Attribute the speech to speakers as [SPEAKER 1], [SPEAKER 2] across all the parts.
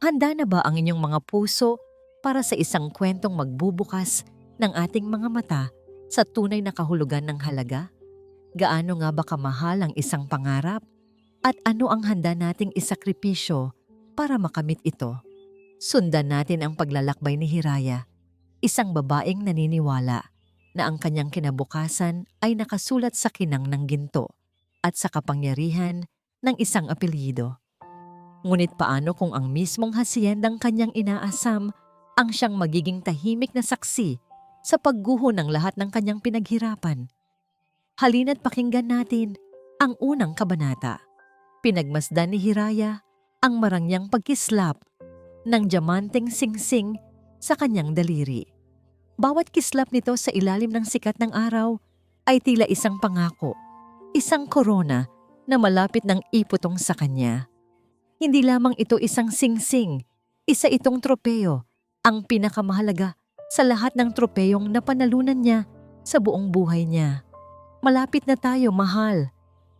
[SPEAKER 1] Handa na ba ang inyong mga puso para sa isang kwentong magbubukas ng ating mga mata sa tunay na kahulugan ng halaga? Gaano nga ba kamahal ang isang pangarap? At ano ang handa nating isakripisyo para makamit ito? Sundan natin ang paglalakbay ni Hiraya, isang babaeng naniniwala na ang kanyang kinabukasan ay nakasulat sa kinang ng ginto at sa kapangyarihan ng isang apelyido. Ngunit paano kung ang mismong hasyendang kanyang inaasam ang siyang magiging tahimik na saksi sa pagguho ng lahat ng kanyang pinaghirapan? Halina't pakinggan natin ang unang kabanata. Pinagmasdan ni Hiraya ang marangyang pagkislap ng diamanteng singsing sa kanyang daliri. Bawat kislap nito sa ilalim ng sikat ng araw ay tila isang pangako, isang korona na malapit ng iputong sa kanya. Hindi lamang ito isang singsing, isa itong tropeo, ang pinakamahalaga sa lahat ng tropeyong napanalunan niya sa buong buhay niya. Malapit na tayo, mahal,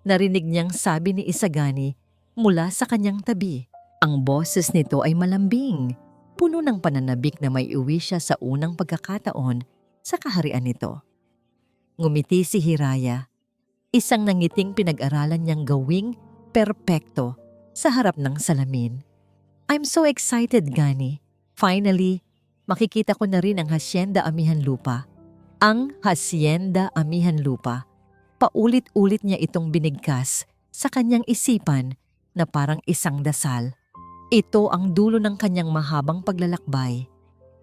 [SPEAKER 1] narinig niyang sabi ni Isagani mula sa kanyang tabi. Ang boses nito ay malambing, puno ng pananabik na may uwi siya sa unang pagkakataon sa kaharian nito. Ngumiti si Hiraya, isang nangiting pinag-aralan niyang gawing perpekto sa harap ng salamin. I'm so excited, Gani. Finally, makikita ko na rin ang Hacienda Amihan Lupa. Ang Hacienda Amihan Lupa. Paulit-ulit niya itong binigkas sa kanyang isipan na parang isang dasal. Ito ang dulo ng kanyang mahabang paglalakbay.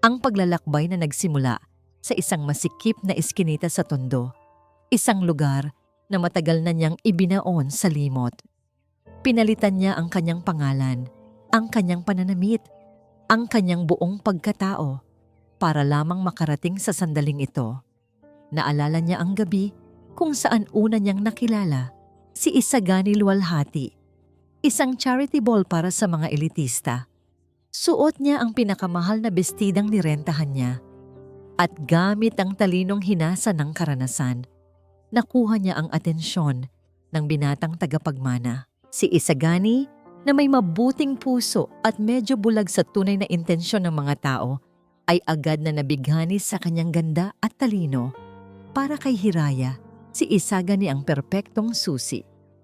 [SPEAKER 1] Ang paglalakbay na nagsimula sa isang masikip na iskinita sa Tondo. Isang lugar na matagal na niyang ibinaon sa limot. Pinalitan niya ang kanyang pangalan, ang kanyang pananamit, ang kanyang buong pagkatao para lamang makarating sa sandaling ito. Naalala niya ang gabi kung saan una niyang nakilala si Isagani Luwalhati, isang charity ball para sa mga elitista. Suot niya ang pinakamahal na bestidang nirentahan niya at gamit ang talinong hinasa ng karanasan, nakuha niya ang atensyon ng binatang tagapagmana. Si Isagani na may mabuting puso at medyo bulag sa tunay na intensyon ng mga tao ay agad na nabighani sa kanyang ganda at talino. Para kay Hiraya, si Isagani ang perpektong susi.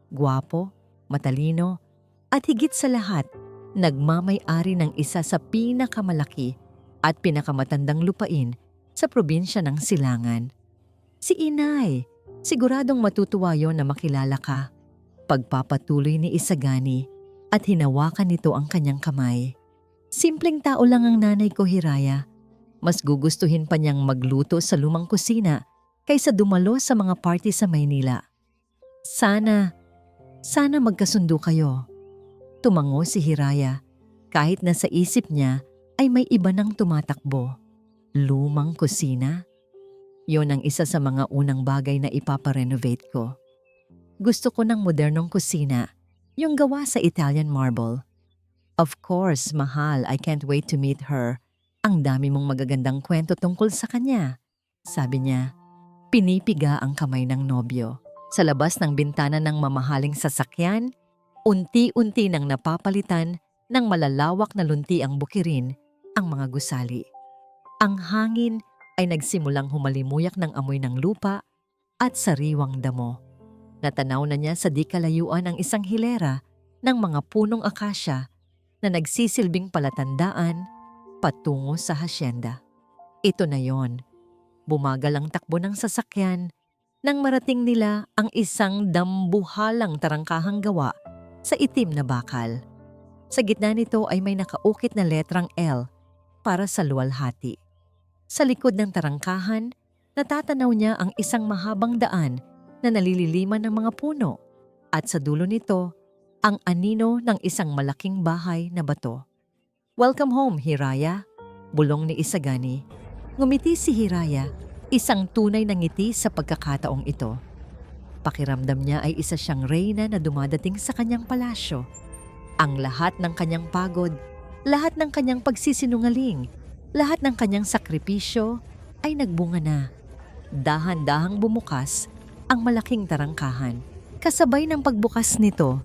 [SPEAKER 1] Gwapo, matalino, at higit sa lahat, nagmamay-ari ng isa sa pinakamalaki at pinakamatandang lupain sa probinsya ng Silangan. Si Inay, siguradong matutuwa yon na makilala ka. Pagpapatuloy ni Isagani at hinawakan nito ang kanyang kamay. Simpleng tao lang ang nanay ko, Hiraya. Mas gugustuhin pa niyang magluto sa lumang kusina kaysa dumalo sa mga party sa Maynila. Sana magkasundo kayo. Tumango si Hiraya kahit na sa isip niya ay may iba nang tumatakbo. Lumang kusina? Yon ang isa sa mga unang bagay na ipaparenovate ko. Gusto ko ng modernong kusina, yung gawa sa Italian marble. Of course, mahal, I can't wait to meet her. Ang dami mong magagandang kwento tungkol sa kanya, sabi niya. Pinipiga ang kamay ng nobyo. Sa labas ng bintana ng mamahaling sasakyan, unti-unti nang napapalitan ng malalawak na lunti ang bukirin ang mga gusali. Ang hangin ay nagsimulang humalimuyak ng amoy ng lupa at sariwang damo. Natanaw na niya sa di kalayuan ang isang hilera ng mga punong akasya na nagsisilbing palatandaan patungo sa hasyenda. Ito na yon. Bumagal ang takbo ng sasakyan nang marating nila ang isang dambuhalang tarangkahang gawa sa itim na bakal. Sa gitna nito ay may nakaukit na letrang L para sa Luwalhati. Sa likod ng tarangkahan, natatanaw niya ang isang mahabang daan na nalililiman ng mga puno at sa dulo nito ang anino ng isang malaking bahay na bato. Welcome home, Hiraya, bulong ni Isagani. Ngumiti si Hiraya, isang tunay na ngiti sa pagkakataong ito. Pakiramdam niya ay isa siyang reyna na dumadating sa kanyang palasyo. Ang lahat ng kanyang pagod, lahat ng kanyang pagsisinungaling, lahat ng kanyang sakripisyo ay nagbunga na. Dahan-dahang bumukas ang malaking tarangkahan. Kasabay ng pagbukas nito,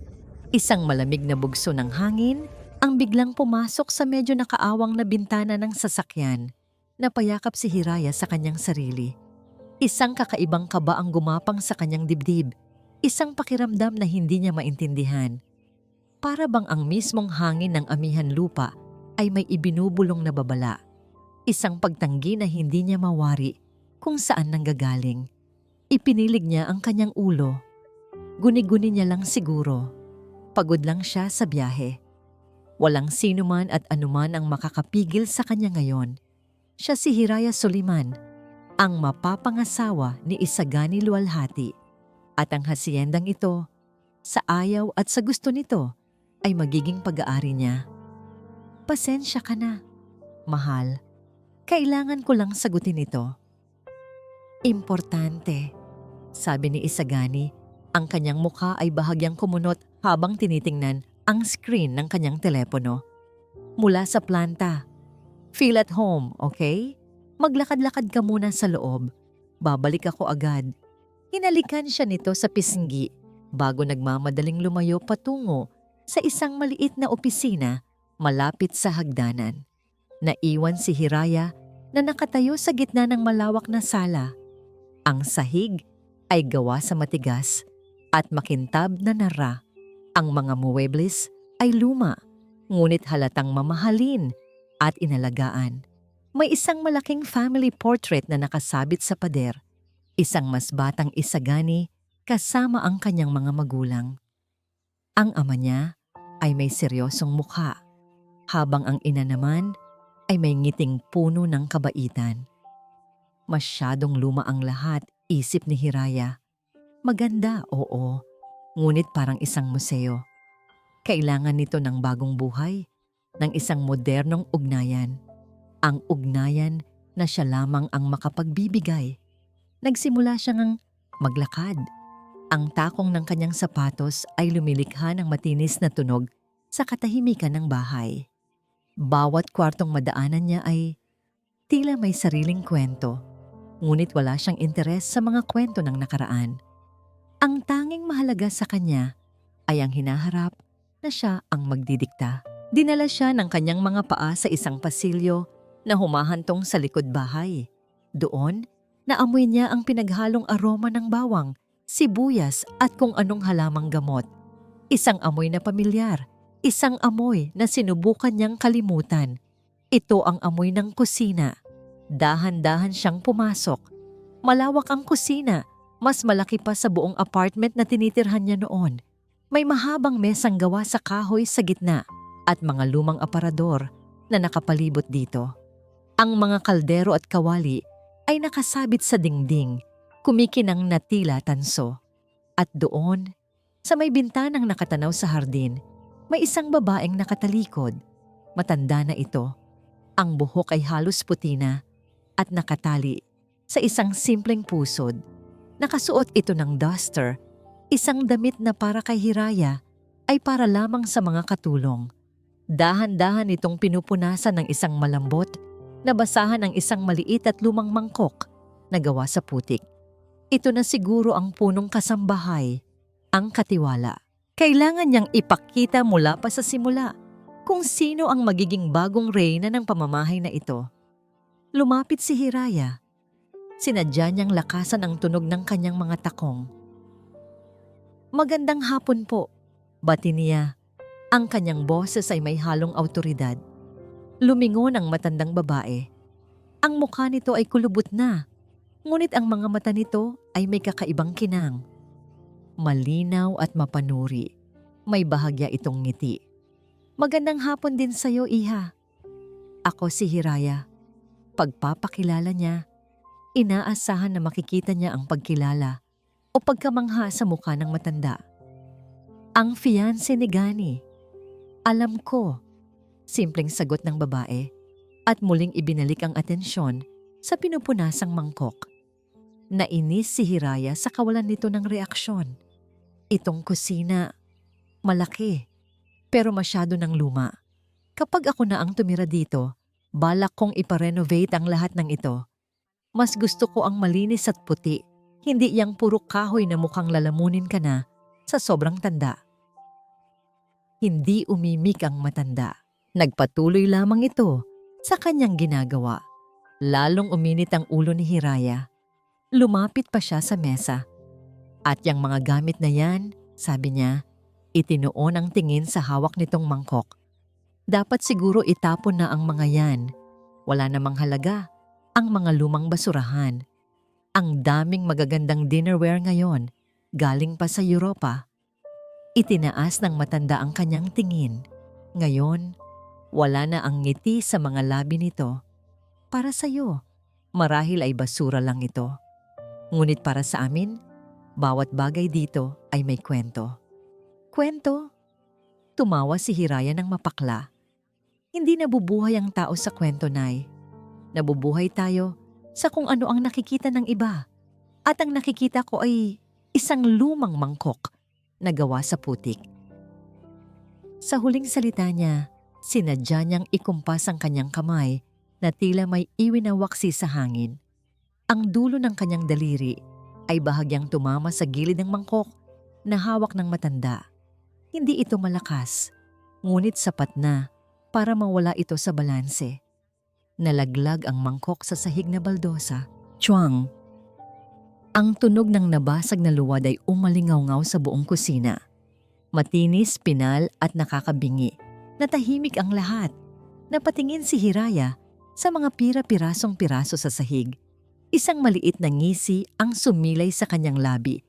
[SPEAKER 1] isang malamig na bugso ng hangin Ang biglang pumasok sa medyo nakaawang na bintana ng sasakyan. Napayakap si Hiraya sa kanyang sarili. Isang kakaibang kaba ang gumapang sa kanyang dibdib. Isang pakiramdam na hindi niya maintindihan. Para bang ang mismong hangin ng amihan lupa ay may ibinubulong na babala. Isang pagtanggi na hindi niya mawari kung saan nanggagaling. Ipinilig niya ang kanyang ulo. Guni-guni niya lang siguro. Pagod lang siya sa biyahe. Walang sino man at anuman ang makakapigil sa kanya ngayon. Siya si Hiraya Soliman, ang mapapangasawa ni Isagani Luwalhati. At ang hasyendang ito, sa ayaw at sa gusto nito, ay magiging pag-aari niya. Pasensya ka na, mahal. Kailangan ko lang sagutin ito. Importante, sabi ni Isagani. Ang kanyang mukha ay bahagyang kumunot habang tinitingnan ang screen ng kanyang telepono. Mula sa planta. Feel at home, okay? Maglakad-lakad ka muna sa loob. Babalik ako agad. Hinalikan siya nito sa pisngi bago nagmamadaling lumayo patungo sa isang maliit na opisina malapit sa hagdanan. Naiwan si Hiraya na nakatayo sa gitna ng malawak na sala. Ang sahig ay gawa sa matigas at makintab na nara. Ang mga muebles ay luma, ngunit halatang mamahalin at inalagaan. May isang malaking family portrait na nakasabit sa pader. Isang mas batang Isagani kasama ang kanyang mga magulang. Ang ama niya ay may seryosong mukha, habang ang ina naman ay may ngiting puno ng kabaitan. Masyadong luma ang lahat, isip ni Hiraya. Maganda, oo, ngunit parang isang museo. Kailangan nito ng bagong buhay, ng isang modernong ugnayan. Ang ugnayan na siya lamang ang makapagbibigay. Nagsimula siyang maglakad. Ang takong ng kanyang sapatos ay lumilikha ng matinis na tunog sa katahimikan ng bahay. Bawat kwartong madaanan niya ay tila may sariling kwento, ngunit wala siyang interes sa mga kwento ng nakaraan. Ang tanging mahalaga sa kanya ay ang hinaharap na siya ang magdidikta. Dinala siya ng kanyang mga paa sa isang pasilyo na humahantong sa likod bahay. Doon, naamoy niya ang pinaghalong aroma ng bawang, sibuyas at kung anong halamang gamot. Isang amoy na pamilyar, isang amoy na sinubukan niyang kalimutan. Ito ang amoy ng kusina. Dahan-dahan siyang pumasok. Malawak ang kusina, mas malaki pa sa buong apartment na tinitirhan niya noon. May mahabang mesang gawa sa kahoy sa gitna at mga lumang aparador na nakapalibot dito. Ang mga kaldero at kawali ay nakasabit sa dingding, kumikinang na tila tanso. At doon, sa may bintanang nakatanaw sa hardin, may isang babaeng nakatalikod. Matanda na ito. Ang buhok ay halos puti na at nakatali sa isang simpleng pusod. Nakasuot ito ng duster, isang damit na para kay Hiraya ay para lamang sa mga katulong. Dahan-dahan itong pinupunasan ng isang malambot na basahan ng isang maliit at lumang mangkok na gawa sa putik. Ito na siguro ang punong kasambahay, ang katiwala. Kailangan niyang ipakita mula pa sa simula kung sino ang magiging bagong reyna ng pamamahay na ito. Lumapit si Hiraya. Sinadya niyang lakasan ang tunog ng kanyang mga takong. Magandang hapon po, bati niya. Ang kanyang boses ay may halong awtoridad. Lumingon ang matandang babae. Ang mukha nito ay kulubot na, ngunit ang mga mata nito ay may kakaibang kinang. Malinaw at mapanuri. May bahagya itong ngiti. Magandang hapon din sa'yo, Iha. Ako si Hiraya. Pagpapakilala niya, inaasahan na makikita niya ang pagkilala o pagkamangha sa mukha ng matanda. Ang fiancé ni Gani. Alam ko, simpleng sagot ng babae at muling ibinalik ang atensyon sa pinupunasang mangkok. Nainis si Hiraya sa kawalan nito ng reaksyon. Itong kusina, malaki, pero masyado ng luma. Kapag ako na ang tumira dito, balak kong iparenovate ang lahat ng ito. Mas gusto ko ang malinis at puti, hindi yang puro kahoy na mukhang lalamunin ka na sa sobrang tanda. Hindi umimik ang matanda. Nagpatuloy lamang ito sa kanyang ginagawa. Lalong uminit ang ulo ni Hiraya. Lumapit pa siya sa mesa. At yung mga gamit na yan, sabi niya, itinuon ang tingin sa hawak nitong mangkok. Dapat siguro itapon na ang mga yan. Wala namang halaga ang mga lumang basurahan. Ang daming magagandang dinnerware ngayon, galing pa sa Europa. Itinaas ng matanda ang kanyang tingin. Ngayon, wala na ang ngiti sa mga labi nito. Para sa'yo, marahil ay basura lang ito. Ngunit para sa amin, bawat bagay dito ay may kwento. Kwento? Tumawa si Hiraya ng mapakla. Hindi nabubuhay ang tao sa kwento, Nay. Nabubuhay tayo sa kung ano ang nakikita ng iba. At ang nakikita ko ay isang lumang mangkok na gawa sa putik. Sa huling salita niya, sinadya niyang ikumpas ang kanyang kamay na tila may iwinawaksi sa hangin. Ang dulo ng kanyang daliri ay bahagyang tumama sa gilid ng mangkok na hawak ng matanda. Hindi ito malakas, ngunit sapat na para mawala ito sa balanse. Nalaglag ang mangkok sa sahig na baldosa. Chuang! Ang tunog ng nabasag na luwad ay umalingaw-ngaw sa buong kusina. Matinis, pinal at nakakabingi. Natahimik ang lahat. Napatingin si Hiraya sa mga pira-pirasong piraso sa sahig. Isang maliit na ngisi ang sumilay sa kanyang labi.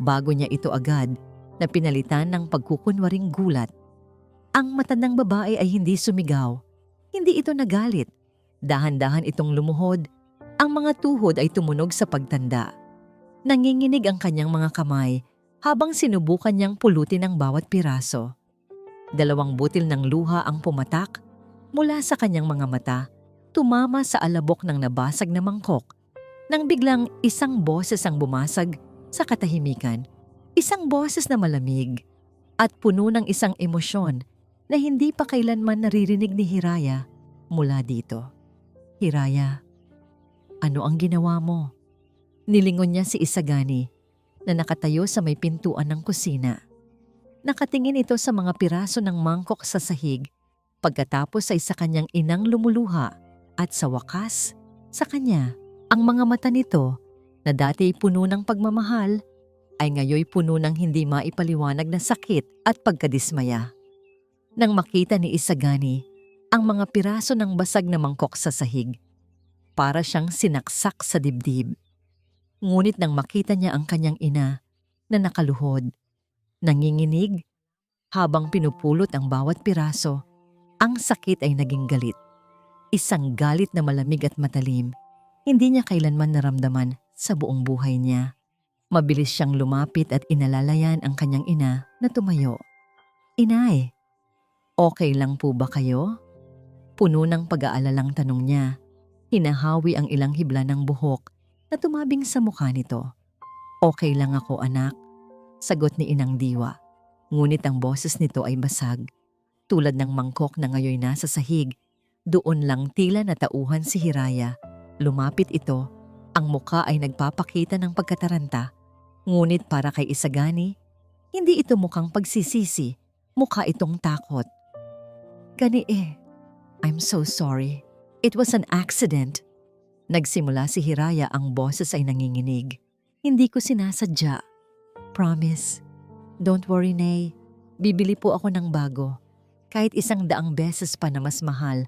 [SPEAKER 1] Bago niya ito agad na pinalitan ng pagkukunwaring gulat. Ang matandang babae ay hindi sumigaw. Hindi ito nagalit. Dahan-dahan itong lumuhod. Ang mga tuhod ay tumunog sa pagtanda. Nanginginig ang kanyang mga kamay habang sinubukan niyang pulutin ang bawat piraso. 2 butil ng luha ang pumatak mula sa kanyang mga mata, tumama sa alabok ng nabasag na mangkok. Nang biglang isang boses ang bumasag sa katahimikan. Isang boses na malamig at puno ng isang emosyon na hindi pa kailanman naririnig ni Hiraya mula dito. Hiraya, ano ang ginawa mo? Nilingon niya si Isagani na nakatayo sa may pintuan ng kusina. Nakatingin ito sa mga piraso ng mangkok sa sahig pagkatapos ay sa kanyang inang lumuluha at sa wakas, sa kanya, ang mga mata nito na dati puno ng pagmamahal ay ngayoy puno ng hindi maipaliwanag na sakit at pagkadismaya. Nang makita ni Isagani ang mga piraso ng basag na mangkok sa sahig, para siyang sinaksak sa dibdib. Ngunit nang makita niya ang kanyang ina na nakaluhod, nanginginig, habang pinupulot ang bawat piraso, ang sakit ay naging galit. Isang galit na malamig at matalim, hindi niya kailanman naramdaman sa buong buhay niya. Mabilis siyang lumapit at inalalayan ang kanyang ina na tumayo. Inay, okay lang po ba kayo? Puno ng pag-aalalang tanong niya. Hinahawi ang ilang hibla ng buhok na tumabing sa mukha nito. Okay lang ako, anak, sagot ni Inang Diwa. Ngunit ang boses nito ay basag. Tulad ng mangkok na ngayoy nasa sahig, doon lang tila natauhan si Hiraya. Lumapit ito, ang mukha ay nagpapakita ng pagkataranta. Ngunit para kay Isagani, hindi ito mukhang pagsisisi, mukha itong takot. Gani I'm so sorry. It was an accident. Nagsimula si Hiraya, ang boses ay nanginginig. Hindi ko sinasadya. Promise. Don't worry, Nay. Bibili po ako ng bago. Kahit 100 beses pa na mas mahal.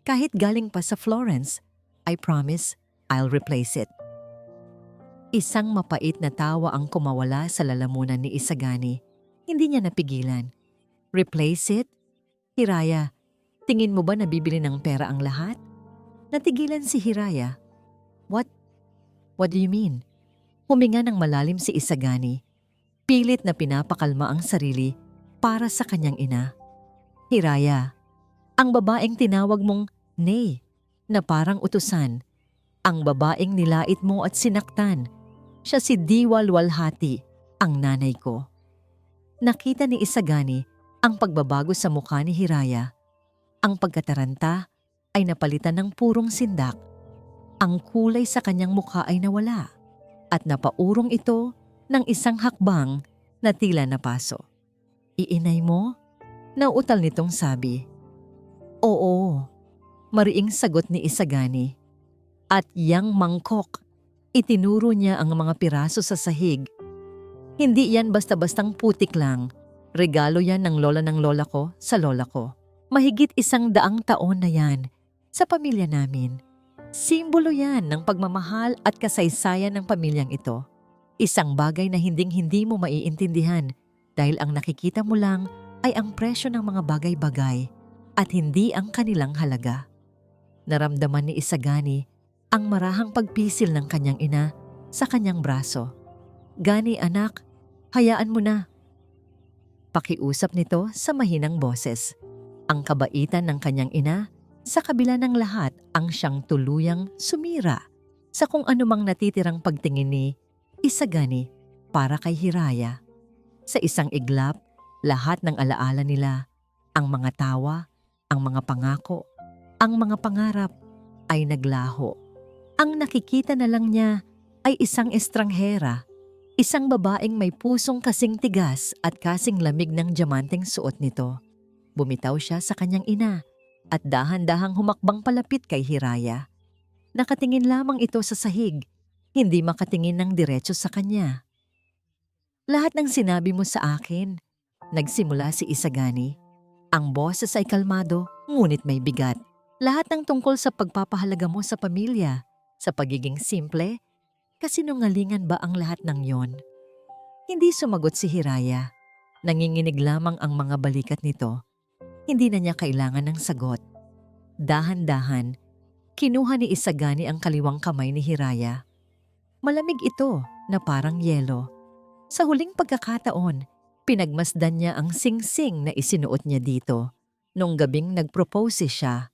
[SPEAKER 1] Kahit galing pa sa Florence. I promise, I'll replace it. Isang mapait na tawa ang kumawala sa lalamunan ni Isagani. Hindi niya napigilan. Replace it? Hiraya, tingin mo ba nabibili ng pera ang lahat? Natigilan si Hiraya. What do you mean? Huminga ng malalim si Isagani. Pilit na pinapakalma ang sarili para sa kanyang ina. Hiraya, ang babaeng tinawag mong Nay na parang utusan. Ang babaeng nilait mo at sinaktan. Siya si Diwa Luwalhati, ang nanay ko. Nakita ni Isagani ang pagbabago sa mukha ni Hiraya. Ang pagkataranta ay napalitan ng purong sindak. Ang kulay sa kanyang mukha ay nawala at napaurong ito ng isang hakbang na tila napaso. Iinay mo? Nauutal nitong sabi. Oo, mariing sagot ni Isagani. At yang mangkok, itinuro niya ang mga piraso sa sahig. Hindi yan basta-bastang putik lang. Regalo yan ng lola ko sa lola ko. Mahigit 100 taon na yan sa pamilya namin. Simbolo yan ng pagmamahal at kasaysayan ng pamilyang ito. Isang bagay na hinding-hindi mo maiintindihan dahil ang nakikita mo lang ay ang presyo ng mga bagay-bagay at hindi ang kanilang halaga. Naramdaman ni Isagani ang marahang pagpisil ng kanyang ina sa kanyang braso. Gani anak, hayaan mo na. Pakiusap nito sa mahinang boses. Ang kabaitan ng kanyang ina, sa kabila ng lahat ang siyang tuluyang sumira sa kung anumang natitirang pagtingin ni Isagani para kay Hiraya. Sa isang iglap, lahat ng alaala nila, ang mga tawa, ang mga pangako, ang mga pangarap ay naglaho. Ang nakikita na lang niya ay isang estranghera, isang babaeng may pusong kasing tigas at kasing lamig ng diamanteng suot nito. Bumitaw siya sa kanyang ina at dahan-dahang humakbang palapit kay Hiraya. Nakatingin lamang ito sa sahig, hindi makatingin ng diretso sa kanya. Lahat ng sinabi mo sa akin, nagsimula si Isagani. Ang boses ay kalmado, ngunit may bigat. Lahat ng tungkol sa pagpapahalaga mo sa pamilya, sa pagiging simple, kasinungalingan ba ang lahat ng yon? Hindi sumagot si Hiraya. Nanginginig lamang ang mga balikat nito. Hindi na niya kailangan ng sagot. Dahan-dahan, kinuha ni Isagani ang kaliwang kamay ni Hiraya. Malamig ito na parang yelo. Sa huling pagkakataon, pinagmasdan niya ang singsing na isinuot niya dito. Nung gabing nagpropose siya,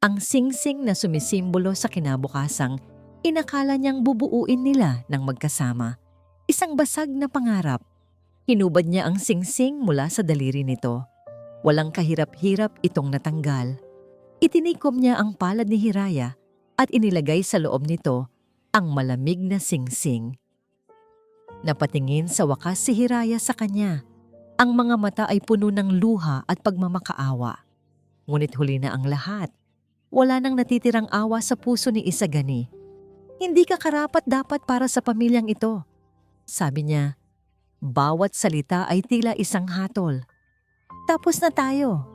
[SPEAKER 1] ang singsing na sumisimbolo sa kinabukasang inakala niyang bubuuin nila ng magkasama. Isang basag na pangarap. Hinubad niya ang singsing mula sa daliri nito. Walang kahirap-hirap itong natanggal. Itinikom niya ang palad ni Hiraya at inilagay sa loob nito ang malamig na singsing. Napatingin sa wakas si Hiraya sa kanya. Ang mga mata ay puno ng luha at pagmamakaawa. Ngunit huli na ang lahat. Wala nang natitirang awa sa puso ni Isagani. Hindi ka karapat-dapat para sa pamilyang ito. Sabi niya, bawat salita ay tila isang hatol. Tapos na tayo.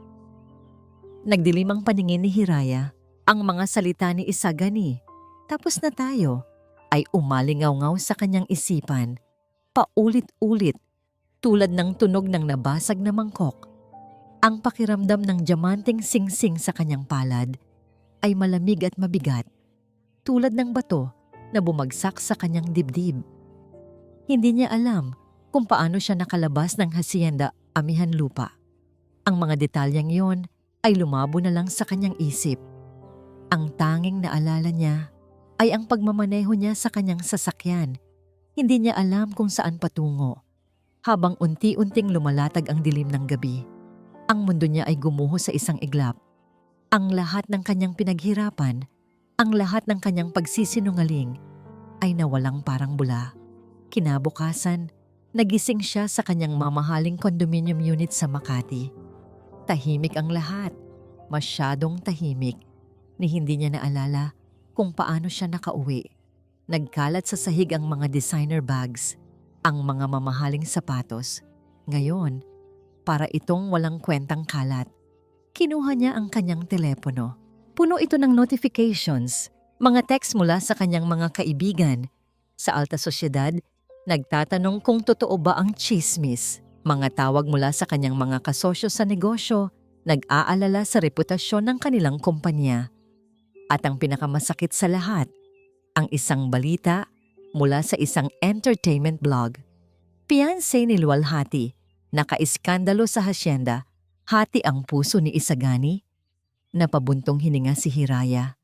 [SPEAKER 1] Nagdilim ang paningin ni Hiraya. Ang mga salita ni Isagani, tapos na tayo, ay umalingaw-ngaw sa kanyang isipan. Paulit-ulit, tulad ng tunog ng nabasag na mangkok. Ang pakiramdam ng diamanteng singsing sa kanyang palad ay malamig at mabigat, tulad ng bato na bumagsak sa kanyang dibdib. Hindi niya alam kung paano siya nakalabas ng hacienda Amihan Lupa. Ang mga detalyeng yon ay lumabo na lang sa kanyang isip. Ang tanging naalala niya ay ang pagmamaneho niya sa kanyang sasakyan. Hindi niya alam kung saan patungo. Habang unti-unting lumalatag ang dilim ng gabi, ang mundo niya ay gumuho sa isang iglap. Ang lahat ng kanyang pinaghirapan, ang lahat ng kanyang pagsisinungaling ay nawalang parang bula. Kinabukasan, nagising siya sa kanyang mamahaling condominium unit sa Makati. Tahimik ang lahat, masyadong tahimik, ni hindi niya naalala kung paano siya nakauwi. Nagkalat sa sahig ang mga designer bags, ang mga mamahaling sapatos. Ngayon, para itong walang kwentang kalat, kinuha niya ang kanyang telepono. Puno ito ng notifications, mga text mula sa kanyang mga kaibigan. Sa alta sosyedad, nagtatanong kung totoo ba ang chismis. Mga tawag mula sa kanyang mga kasosyo sa negosyo, nag-aalala sa reputasyon ng kanilang kumpanya. At ang pinakamasakit sa lahat, ang isang balita mula sa isang entertainment blog. Fiancé ni Luwalhati, nakaiskandalo sa hacienda, hati ang puso ni Isagani. Napabuntong hininga si Hiraya.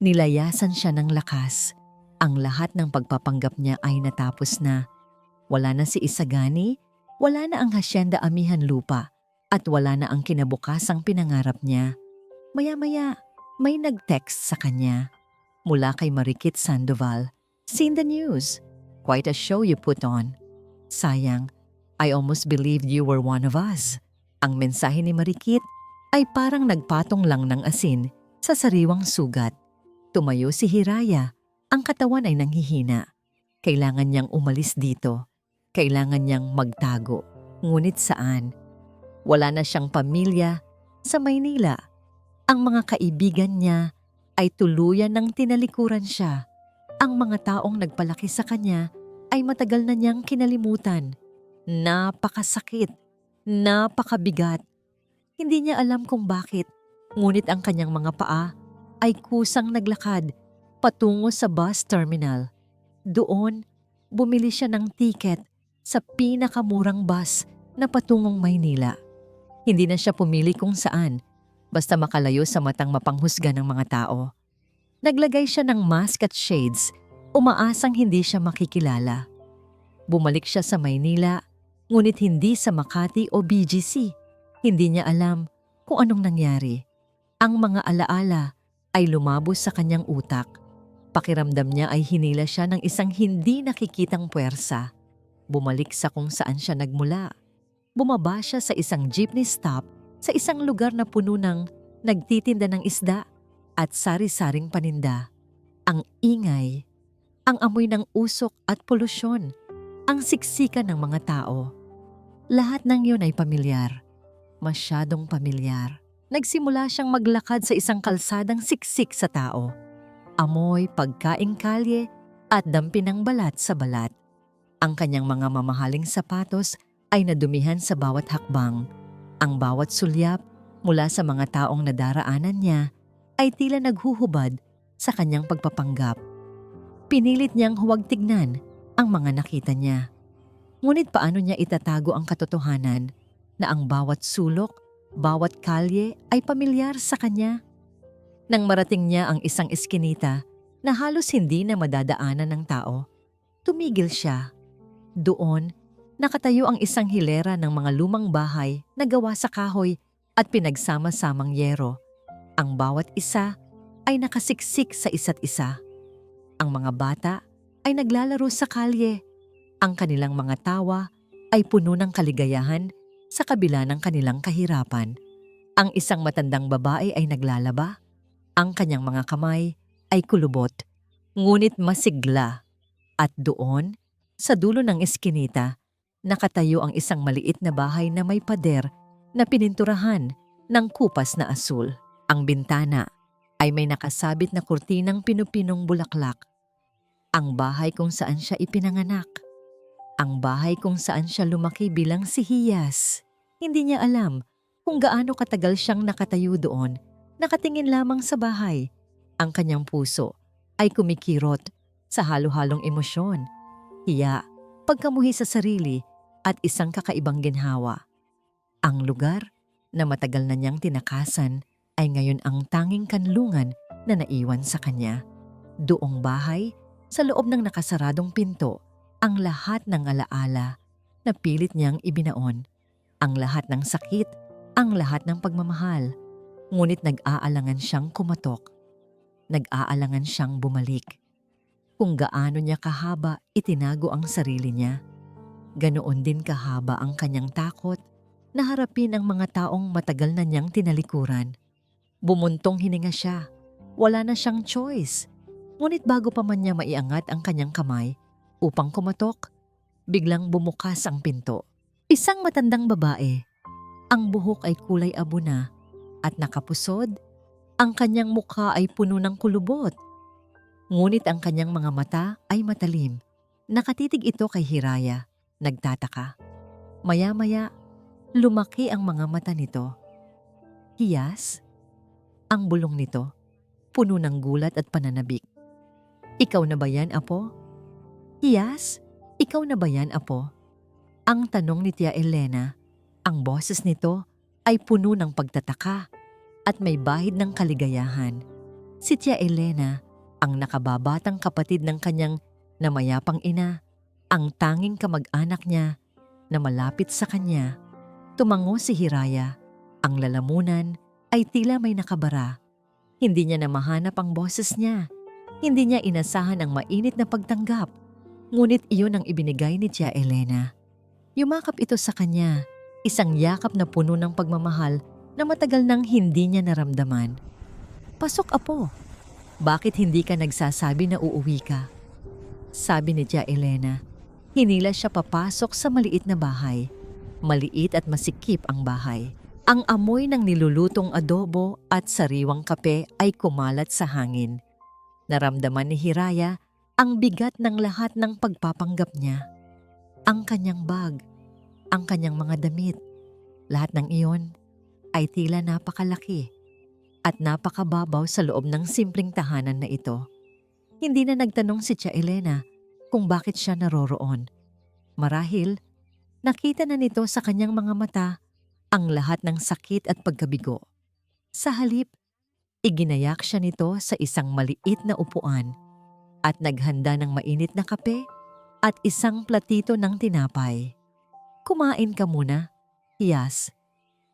[SPEAKER 1] Nilayasan siya ng lakas. Ang lahat ng pagpapanggap niya ay natapos na. Wala na si Isagani, wala na ang hacienda Amihan Lupa, at wala na ang kinabukasang pinangarap niya. Maya-maya, may nag-text sa kanya. Mula kay Marikit Sandoval. Seen the news. Quite a show you put on. Sayang, I almost believed you were one of us. Ang mensahe ni Marikit ay parang nagpatong lang ng asin sa sariwang sugat. Tumayo si Hiraya, ang katawan ay nanghihina. Kailangan niyang umalis dito. Kailangan niyang magtago. Ngunit saan? Wala na siyang pamilya sa Maynila. Ang mga kaibigan niya ay tuluyan ng tinalikuran siya. Ang mga taong nagpalaki sa kanya ay matagal na niyang kinalimutan. Napakasakit. Napakabigat. Hindi niya alam kung bakit, ngunit ang kanyang mga paa ay kusang naglakad patungo sa bus terminal. Doon, bumili siya ng tiket sa pinakamurang bus na patungong Maynila. Hindi na siya pumili kung saan, basta makalayo sa matang mapanghusga ng mga tao. Naglagay siya ng mask at shades, umaasang hindi siya makikilala. Bumalik siya sa Maynila, ngunit hindi sa Makati o BGC. Hindi niya alam kung anong nangyari. Ang mga alaala ay lumabos sa kanyang utak. Pakiramdam niya ay hinila siya ng isang hindi nakikitang puwersa. Bumalik sa kung saan siya nagmula. Bumaba siya sa isang jeepney stop sa isang lugar na puno ng nagtitinda ng isda at sari-saring paninda. Ang ingay, ang amoy ng usok at polusyon, ang siksikan ng mga tao. Lahat ng yun ay pamilyar. Masyadong pamilyar. Nagsimula siyang maglakad sa isang kalsadang siksik sa tao. Amoy, pagkaing kalye at dampi ng balat sa balat. Ang kanyang mga mamahaling sapatos ay nadumihan sa bawat hakbang. Ang bawat sulyap mula sa mga taong nadaraanan niya ay tila naghuhubad sa kanyang pagpapanggap. Pinilit niyang huwag tignan ang mga nakita niya. Ngunit paano niya itatago ang katotohanan na ang bawat sulok, bawat kalye ay pamilyar sa kanya? Nang marating niya ang isang eskinita na halos hindi na madadaanan ng tao, tumigil siya. Doon, nakatayo ang isang hilera ng mga lumang bahay na gawa sa kahoy at pinagsama-samang yero. Ang bawat isa ay nakasiksik sa isa't isa. Ang mga bata ay naglalaro sa kalye. Ang kanilang mga tawa ay puno ng kaligayahan sa kabila ng kanilang kahirapan. Ang isang matandang babae ay naglalaba. Ang kanyang mga kamay ay kulubot, ngunit masigla. At doon, sa dulo ng eskinita, nakatayo ang isang maliit na bahay na may pader na pininturahan ng kupas na asul. Ang bintana ay may nakasabit na kurtinang pinupinong bulaklak. Ang bahay kung saan siya ipinanganak. Ang bahay kung saan siya lumaki bilang si Hiyas. Hindi niya alam kung gaano katagal siyang nakatayo doon, nakatingin lamang sa bahay. Ang kanyang puso ay kumikirot sa halo-halong emosyon, hiya, pagkamuhi sa sarili at isang kakaibang ginhawa. Ang lugar na matagal na niyang tinakasan ay ngayon ang tanging kanlungan na naiwan sa kanya. Doong bahay, sa loob ng nakasaradong pinto, ang lahat ng alaala na pilit niyang ibinaon. Ang lahat ng sakit, ang lahat ng pagmamahal. Ngunit nag-aalangan siyang kumatok. Nag-aalangan siyang bumalik. Kung gaano niya kahaba itinago ang sarili niya, ganoon din kahaba ang kanyang takot na harapin ang mga taong matagal na niyang tinalikuran. Bumuntong hininga siya. Wala na siyang choice. Ngunit bago pa man niya maiangat ang kanyang kamay upang kumatok, biglang bumukas ang pinto. Isang matandang babae. Ang buhok ay kulay abo na at nakapusod. Ang kanyang mukha ay puno ng kulubot. Ngunit ang kanyang mga mata ay matalim. Nakatitig ito kay Hiraya, nagtataka. Maya-maya, lumaki ang mga mata nito. Hiyas? Ang bulong nito, puno ng gulat at pananabik. Ikaw na ba yan, Apo? Hiyas? Ikaw na ba yan, Apo? Ang tanong ni Tia Elena. Ang boses nito ay puno ng pagtataka at may bahid ng kaligayahan. Si Tia Elena, ang nakababatang kapatid ng kanyang namayapang ina, ang tanging kamag-anak niya na malapit sa kanya. Tumango si Hiraya. Ang lalamunan ay tila may nakabara. Hindi niya na mahanap ang boses niya. Hindi niya inasahan ang mainit na pagtanggap. Ngunit iyon ang ibinigay ni Tia Elena. Yumakap ito sa kanya. Isang yakap na puno ng pagmamahal na matagal nang hindi niya naramdaman. "Pasok, apo. Bakit hindi ka nagsasabi na uuwi ka?" sabi ni Tia Elena. Hinila siya papasok sa maliit na bahay. Maliit at masikip ang bahay. Ang amoy ng nilulutong adobo at sariwang kape ay kumalat sa hangin. Naramdaman ni Hiraya ang bigat ng lahat ng pagpapanggap niya. Ang kanyang bag, ang kanyang mga damit, lahat ng iyon ay tila napakalaki at napakababaw sa loob ng simpleng tahanan na ito. Hindi na nagtanong si Tia Elena kung bakit siya naroroon. Marahil, nakita na nito sa kanyang mga mata ang lahat ng sakit at pagkabigo. Sa halip, iginayak siya nito sa isang maliit na upuan at naghanda ng mainit na kape at isang platito ng tinapay. "Kumain ka muna, Hiyas.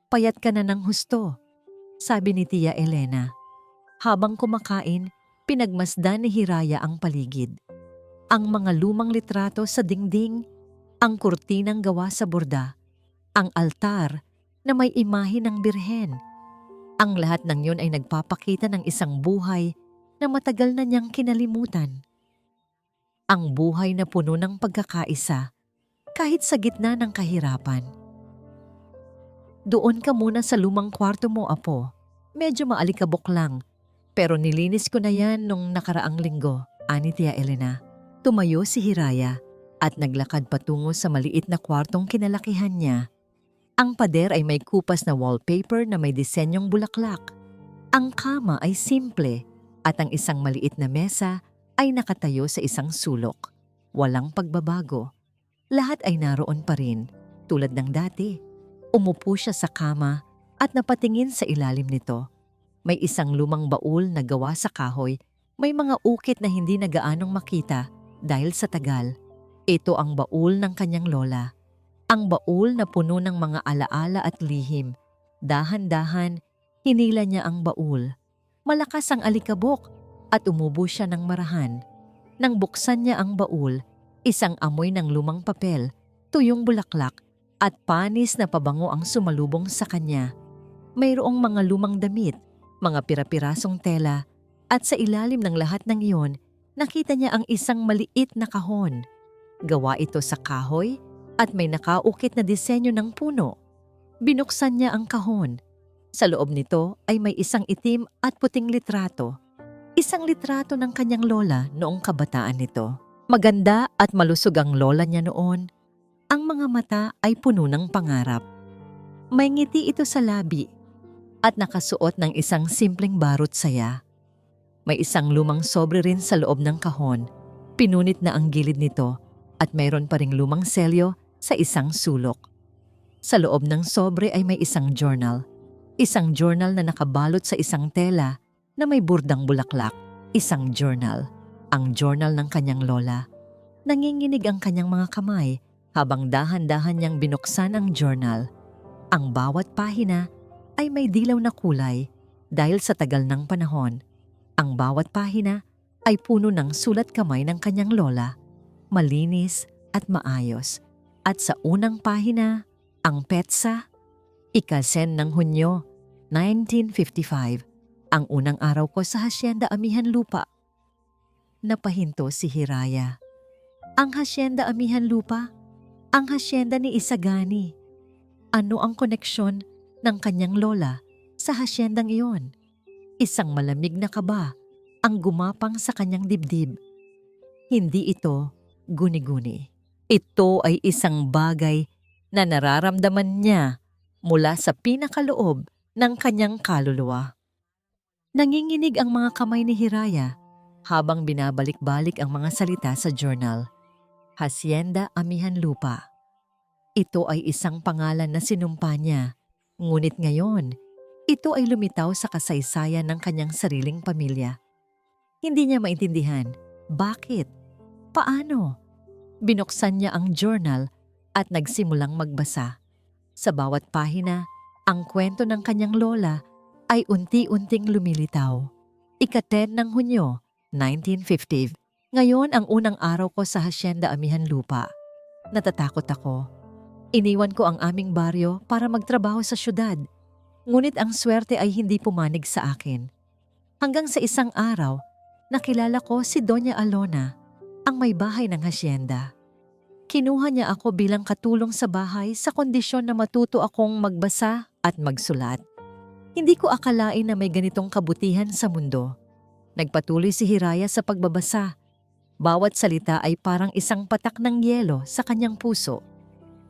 [SPEAKER 1] Payat ka na ng husto," sabi ni Tia Elena. Habang kumakain, pinagmasdan ni Hiraya ang paligid. Ang mga lumang litrato sa dingding, ang kurtinang gawa sa borda, ang altar na may imahe ng birhen. Ang lahat ng yun ay nagpapakita ng isang buhay na matagal na niyang kinalimutan. Ang buhay na puno ng pagkakaisa kahit sa gitna ng kahirapan. "Doon ka muna sa lumang kwarto mo, apo. Medyo maalikabok lang, pero nilinis ko na yan nung nakaraang linggo," ani Tia Elena. Tumayo si Hiraya at naglakad patungo sa maliit na kwartong kinalakihan niya. Ang pader ay may kupas na wallpaper na may disenyong bulaklak. Ang kama ay simple at ang isang maliit na mesa ay nakatayo sa isang sulok. Walang pagbabago. Lahat ay naroon pa rin, tulad ng dati. Umupo siya sa kama at napatingin sa ilalim nito. May isang lumang baul na gawa sa kahoy. May mga ukit na hindi na gaanong makita dahil sa tagal. Ito ang baul ng kanyang lola. Ang baul na puno ng mga alaala at lihim. Dahan-dahan, hinila niya ang baul. Malakas ang alikabok at umubo siya ng marahan. Nang buksan niya ang baul, isang amoy ng lumang papel, tuyong bulaklak at panis na pabango ang sumalubong sa kanya. Mayroong mga lumang damit, mga pira-pirasong tela, at sa ilalim ng lahat ng iyon, nakita niya ang isang maliit na kahon. Gawa ito sa kahoy at may nakaukit na disenyo ng puno. Binuksan niya ang kahon. Sa loob nito ay may isang itim at puting litrato. Isang litrato ng kanyang lola noong kabataan nito. Maganda at malusog ang lola niya noon. Ang mga mata ay puno ng pangarap. May ngiti ito sa labi at nakasuot ng isang simpleng barot saya. May isang lumang sobre rin sa loob ng kahon. Pinunit na ang gilid nito at mayroon pa ring lumang selyo sa isang sulok. Sa loob ng sobre ay may isang journal. Isang journal na nakabalot sa isang tela na may burdang bulaklak. Isang journal. Ang journal ng kanyang lola. Nanginginig ang kanyang mga kamay habang dahan-dahan niyang binuksan ang journal. Ang bawat pahina ay may dilaw na kulay dahil sa tagal ng panahon. Ang bawat pahina ay puno ng sulat kamay ng kanyang lola. Malinis at maayos. At sa unang pahina, ang petsa, ika-10 ng Hunyo, 1955, ang unang araw ko sa Hacienda Amihan Lupa. Napahinto si Hiraya. Ang Hacienda Amihan Lupa? Ang hacienda ni Isagani. Ano ang koneksyon ng kanyang lola sa haciendang iyon? Isang malamig na kaba ang gumapang sa kanyang dibdib. Hindi ito guni-guni. Ito ay isang bagay na nararamdaman niya mula sa pinakaloob ng kanyang kaluluwa. Nanginginig ang mga kamay ni Hiraya habang binabalik-balik ang mga salita sa journal. Hacienda Amihan Lupa. Ito ay isang pangalan na sinumpa niya, ngunit ngayon, ito ay lumitaw sa kasaysayan ng kanyang sariling pamilya. Hindi niya maintindihan. Bakit? Paano? Binuksan niya ang journal at nagsimulang magbasa. Sa bawat pahina, ang kwento ng kanyang lola ay unti-unting lumilitaw. Ika-10 ng Hunyo, 1950. Ngayon ang unang araw ko sa Hacienda Amihan Lupa. Natatakot ako. Iniwan ko ang aming baryo para magtrabaho sa syudad. Ngunit ang swerte ay hindi pumanig sa akin. Hanggang sa isang araw, nakilala ko si Doña Alona, ang may bahay ng hasyenda. Kinuha niya ako bilang katulong sa bahay sa kondisyon na matuto akong magbasa at magsulat. Hindi ko akalain na may ganitong kabutihan sa mundo. Nagpatuloy si Hiraya sa pagbabasa. Bawat salita ay parang isang patak ng yelo sa kanyang puso.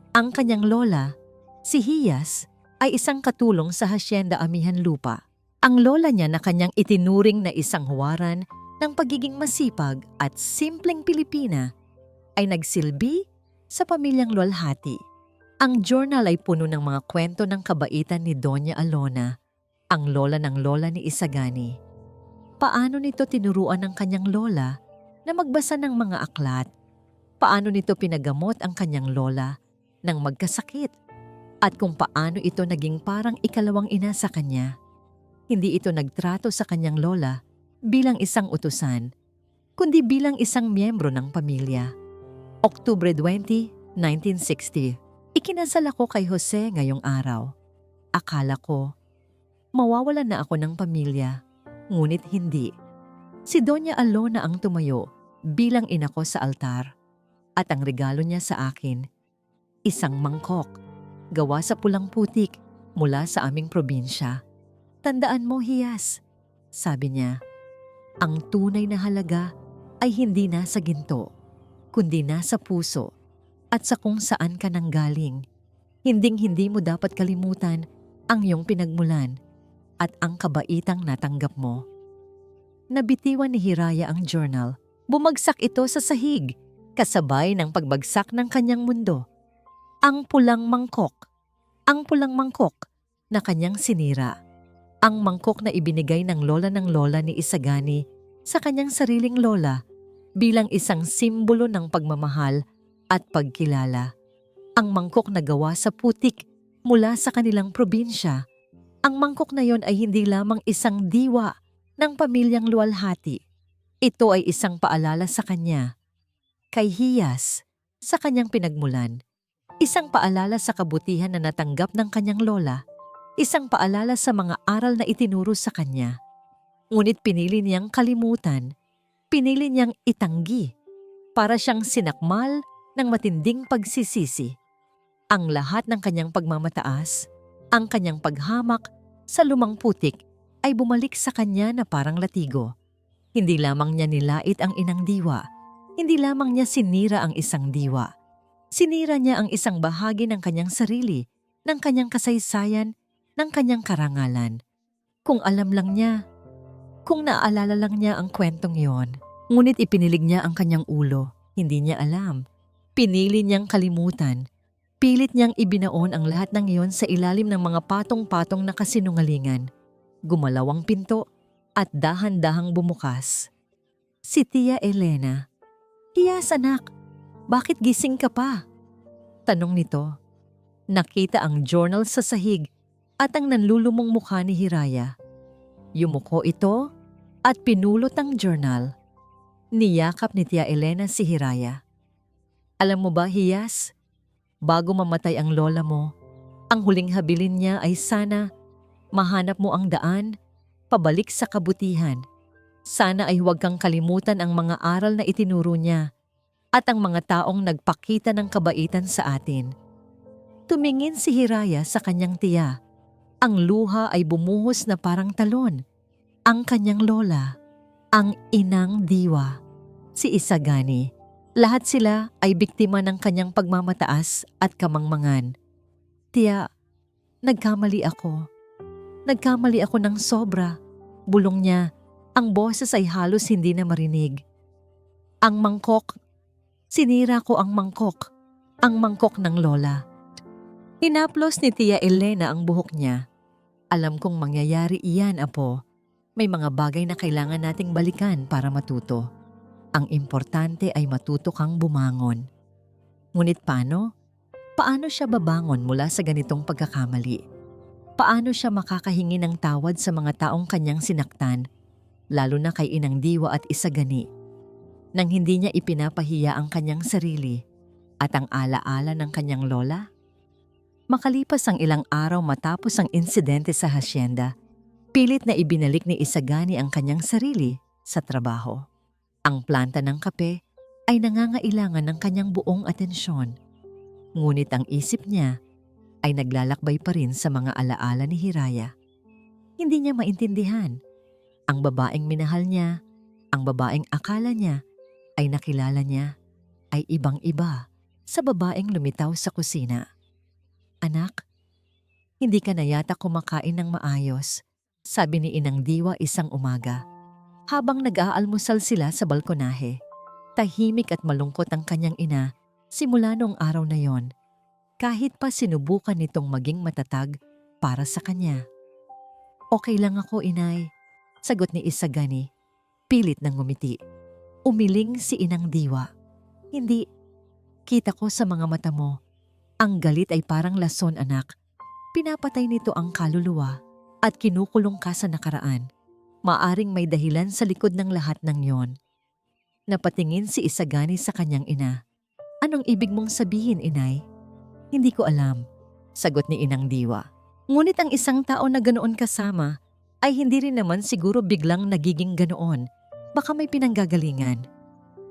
[SPEAKER 1] Ang kanyang lola, si Hiyas, ay isang katulong sa hasyenda Amihan Lupa. Ang lola niya na kanyang itinuring na isang huwaran ng pagiging masipag at simpleng Pilipina ay nagsilbi sa pamilyang luwalhati. Ang journal ay puno ng mga kwento ng kabaitan ni Doña Alona, ang lola ng lola ni Isagani. Paano nito tinuruan ng kanyang lola na magbasa ng mga aklat? Paano nito pinagamot ang kanyang lola nang magkasakit? At kung paano ito naging parang ikalawang ina sa kanya? Hindi ito nagtrato sa kanyang lola bilang isang utusan, kundi bilang isang miyembro ng pamilya. Oktubre 20, 1960. Ikinasal ako kay Jose ngayong araw. Akala ko, mawawalan na ako ng pamilya, ngunit hindi. Si Doña Alona ang tumayo bilang ina ko sa altar, at ang regalo niya sa akin, isang mangkok, gawa sa pulang putik mula sa aming probinsya. Tandaan mo, Hiyas, sabi niya, ang tunay na halaga ay hindi nasa ginto, kundi nasa puso at sa kung saan ka nanggaling. Hinding-hindi mo dapat kalimutan ang iyong pinagmulan at ang kabaitang natanggap mo. Nabitiwan ni Hiraya ang journal. Bumagsak ito sa sahig, kasabay ng pagbagsak ng kanyang mundo. Ang pulang mangkok na kanyang sinira. Ang mangkok na ibinigay ng lola ni Isagani sa kanyang sariling lola bilang isang simbolo ng pagmamahal at pagkilala. Ang mangkok na gawa sa putik mula sa kanilang probinsya. Ang mangkok na yon ay hindi lamang isang diwa ng pamilyang luwalhati. Ito ay isang paalala sa kanya, kay Hiyas, sa kanyang pinagmulan. Isang paalala sa kabutihan na natanggap ng kanyang lola. Isang paalala sa mga aral na itinuro sa kanya. Ngunit pinili niyang kalimutan. Pinili niyang itanggi. Para siyang sinakmal ng matinding pagsisisi. Ang lahat ng kanyang pagmamataas, ang kanyang paghamak sa lumang putik ay bumalik sa kanya na parang latigo. Hindi lamang niya nilait ang inang diwa. Hindi lamang niya sinira ang isang diwa. Sinira niya ang isang bahagi ng kanyang sarili, ng kanyang kasaysayan, ng kanyang karangalan. Kung alam lang niya, kung naaalala lang niya ang kwentong yon, ngunit ipinilig niya ang kanyang ulo, hindi niya alam. Pinili niyang kalimutan. Pilit niyang ibinaon ang lahat ng iyon sa ilalim ng mga patong-patong na kasinungalingan. Gumalaw ang pinto at dahan-dahang bumukas. Si Tia Elena. "Hiyas, anak, bakit gising ka pa?" Tanong nito. Nakita ang journal sa sahig at ang nanlulumong mukha ni Hiraya. Yumuko ito at pinulot ang journal. Niyakap ni Tia Elena si Hiraya. "Alam mo ba, Hiyas, bago mamatay ang lola mo, ang huling habilin niya ay sana mahanap mo ang daan pabalik sa kabutihan. Sana ay huwag kang kalimutan ang mga aral na itinuro niya at ang mga taong nagpakita ng kabaitan sa atin." Tumingin si Hiraya sa kanyang tiya. Ang luha ay bumuhos na parang talon. Ang kanyang lola, ang inang diwa, si Isagani. Lahat sila ay biktima ng kanyang pagmamataas at kamangmangan. "Tiya, nagkamali ako. Nagkamali ako ng sobra." Bulong niya, ang boses ay halos hindi na marinig. "Ang mangkok, sinira ko ang mangkok ng lola." Hinaplos ni Tia Elena ang buhok niya. "Alam kong mangyayari iyan, apo. May mga bagay na kailangan nating balikan para matuto. Ang importante ay matuto kang bumangon." Ngunit paano? Paano siya babangon mula sa ganitong pagkakamali? Paano siya makakahingi ng tawad sa mga taong kanyang sinaktan, lalo na kay Inang Diwa at Isagani, nang hindi niya ipinapahiya ang kanyang sarili at ang alaala ng kanyang lola? Makalipas ang ilang araw matapos ang insidente sa hasyenda, pilit na ibinalik ni Isagani ang kanyang sarili sa trabaho. Ang planta ng kape ay nangangailangan ng kanyang buong atensyon. Ngunit ang isip niya ay naglalakbay pa rin sa mga alaala ni Hiraya. Hindi niya maintindihan. Ang babaeng minahal niya, ang babaeng akala niya ay nakilala niya, ay ibang-iba sa babaeng lumitaw sa kusina. "Anak, hindi ka na yata kumakain ng maayos," sabi ni Inang Diwa isang umaga. Habang nag-aalmusal sila sa balkonahe, tahimik at malungkot ang kanyang ina simula noong araw na yon. Kahit pa sinubukan nitong maging matatag para sa kanya. "Okay lang ako, Inay," sagot ni Isagani. Pilit nang ngumiti. Umiling si Inang Diwa. "Hindi. Kita ko sa mga mata mo. Ang galit ay parang lason, anak. Pinapatay nito ang kaluluwa at kinukulong ka sa nakaraan. Maaring may dahilan sa likod ng lahat ng yon." Napatingin si Isagani sa kanyang ina. "Anong ibig mong sabihin, Inay?" "Hindi ko alam," sagot ni Inang Diwa. "Ngunit ang isang tao na ganoon kasama ay hindi rin naman siguro biglang nagiging ganoon. Baka may pinanggagalingan."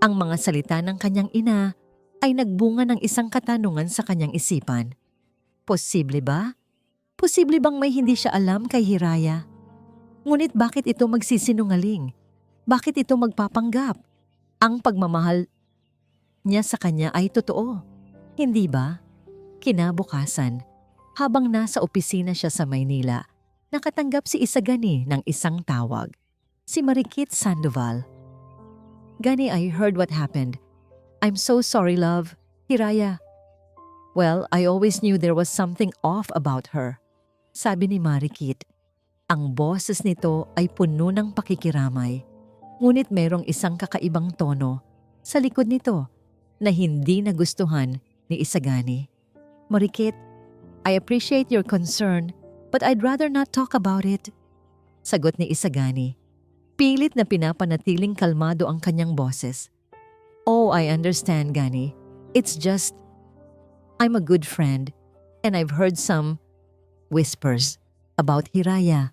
[SPEAKER 1] Ang mga salita ng kanyang ina ay nagbunga ng isang katanungan sa kanyang isipan. Posible ba? Posible bang may hindi siya alam kay Hiraya? Ngunit bakit ito magsisinungaling? Bakit ito magpapanggap? Ang pagmamahal niya sa kanya ay totoo, hindi ba? Kinabukasan, habang nasa opisina siya sa Maynila, nakatanggap si Isagani ng isang tawag. Si Marikit Sandoval. "Gani, I heard what happened. I'm so sorry, love. Hiraya." "Well, I always knew there was something off about her," sabi ni Marikit. Ang boses nito ay puno ng pakikiramay. Ngunit merong isang kakaibang tono sa likod nito na hindi nagustuhan ni Isagani. "Marikit, I appreciate your concern but I'd rather not talk about it," sagot ni Isagani. Pilit na pinapanatiling kalmado ang kanyang boses. "Oh, I understand, Gani. It's just, I'm a good friend and I've heard some whispers about Hiraya,"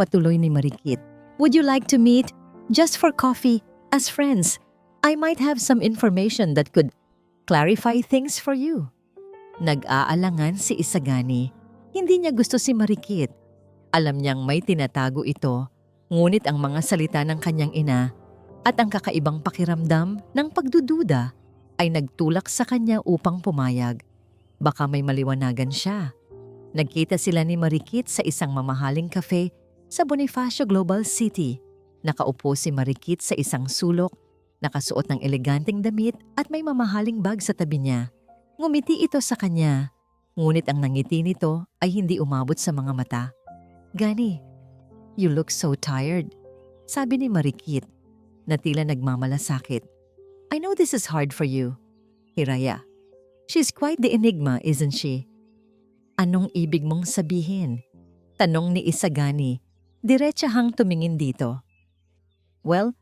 [SPEAKER 1] patuloy ni Marikit. "Would you like to meet just for coffee as friends? I might have some information that could clarify things for you." Nag-aalangan si Isagani. Hindi niya gusto si Marikit. Alam niyang may tinatago ito, ngunit ang mga salita ng kanyang ina at ang kakaibang pakiramdam ng pagdududa ay nagtulak sa kanya upang pumayag. Baka may maliwanagan siya. Nagkita sila ni Marikit sa isang mamahaling cafe sa Bonifacio Global City. Nakaupo si Marikit sa isang sulok, nakasuot ng eleganteng damit at may mamahaling bag sa tabi niya. Ngumiti ito sa kanya, ngunit ang nangiti nito ay hindi umabot sa mga mata. "Gani, you look so tired," sabi ni Marikit na tila nagmamalasakit. "I know this is hard for you, Hiraya. She's quite the enigma, isn't she?" "Anong ibig mong sabihin?" tanong ni Isagani, diretsahang tumingin dito. "Well,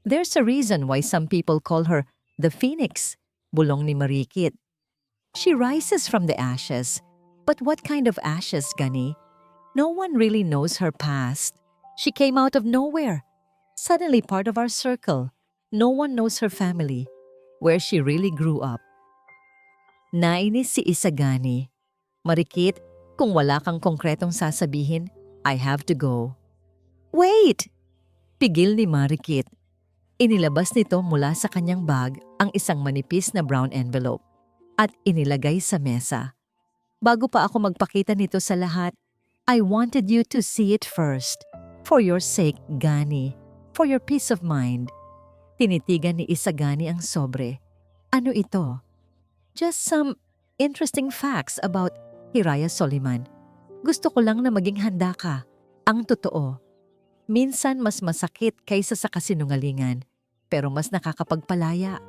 [SPEAKER 1] there's a reason why some people call her the Phoenix," bulong ni Marikit. "She rises from the ashes. But what kind of ashes, Gani? No one really knows her past. She came out of nowhere, suddenly part of our circle. No one knows her family, where she really grew up." Nainis si Isagani. "Marikit, kung wala kang konkretong sasabihin, I have to go." "Wait!" Pigil ni Marikit. Inilabas nito mula sa kanyang bag ang isang manipis na brown envelope at inilagay sa mesa. "Bago pa ako magpakita nito sa lahat, I wanted you to see it first. For your sake, Gani. For your peace of mind." Tinitigan ni Isagani ang sobre. "Ano ito?" "Just some interesting facts about Hiraya Soliman. Gusto ko lang na maging handa ka. Ang totoo. Minsan mas masakit kaysa sa kasinungalingan, pero mas nakakapagpalaya."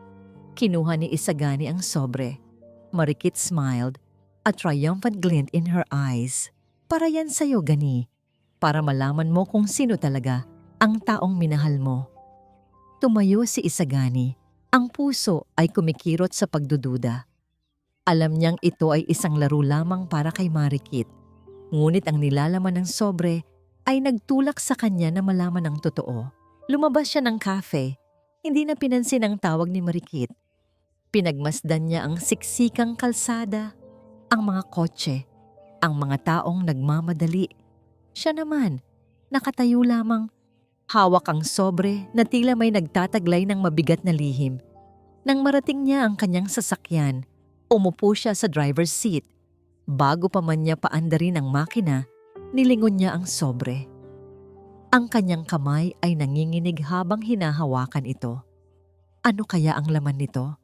[SPEAKER 1] Kinuha ni Isagani ang sobre. Marikit smiled, a triumphant glint in her eyes. "Para yan sa'yo, Gani. Para malaman mo kung sino talaga ang taong minahal mo." Tumayo si Isagani. Ang puso ay kumikirot sa pagdududa. Alam niyang ito ay isang laro lamang para kay Marikit. Ngunit ang nilalaman ng sobre ay nagtulak sa kanya na malaman ang totoo. Lumabas siya ng cafe. Hindi na pinansin ang tawag ni Marikit. Pinagmasdan niya ang siksikang kalsada, ang mga kotse, ang mga taong nagmamadali. Siya naman, nakatayo lamang, hawak ang sobre na tila may nagtataglay ng mabigat na lihim. Nang marating niya ang kanyang sasakyan, umupo siya sa driver's seat. Bago pa man niya paandarin ang makina, nilingon niya ang sobre. Ang kanyang kamay ay nanginginig habang hinahawakan ito. Ano kaya ang laman nito?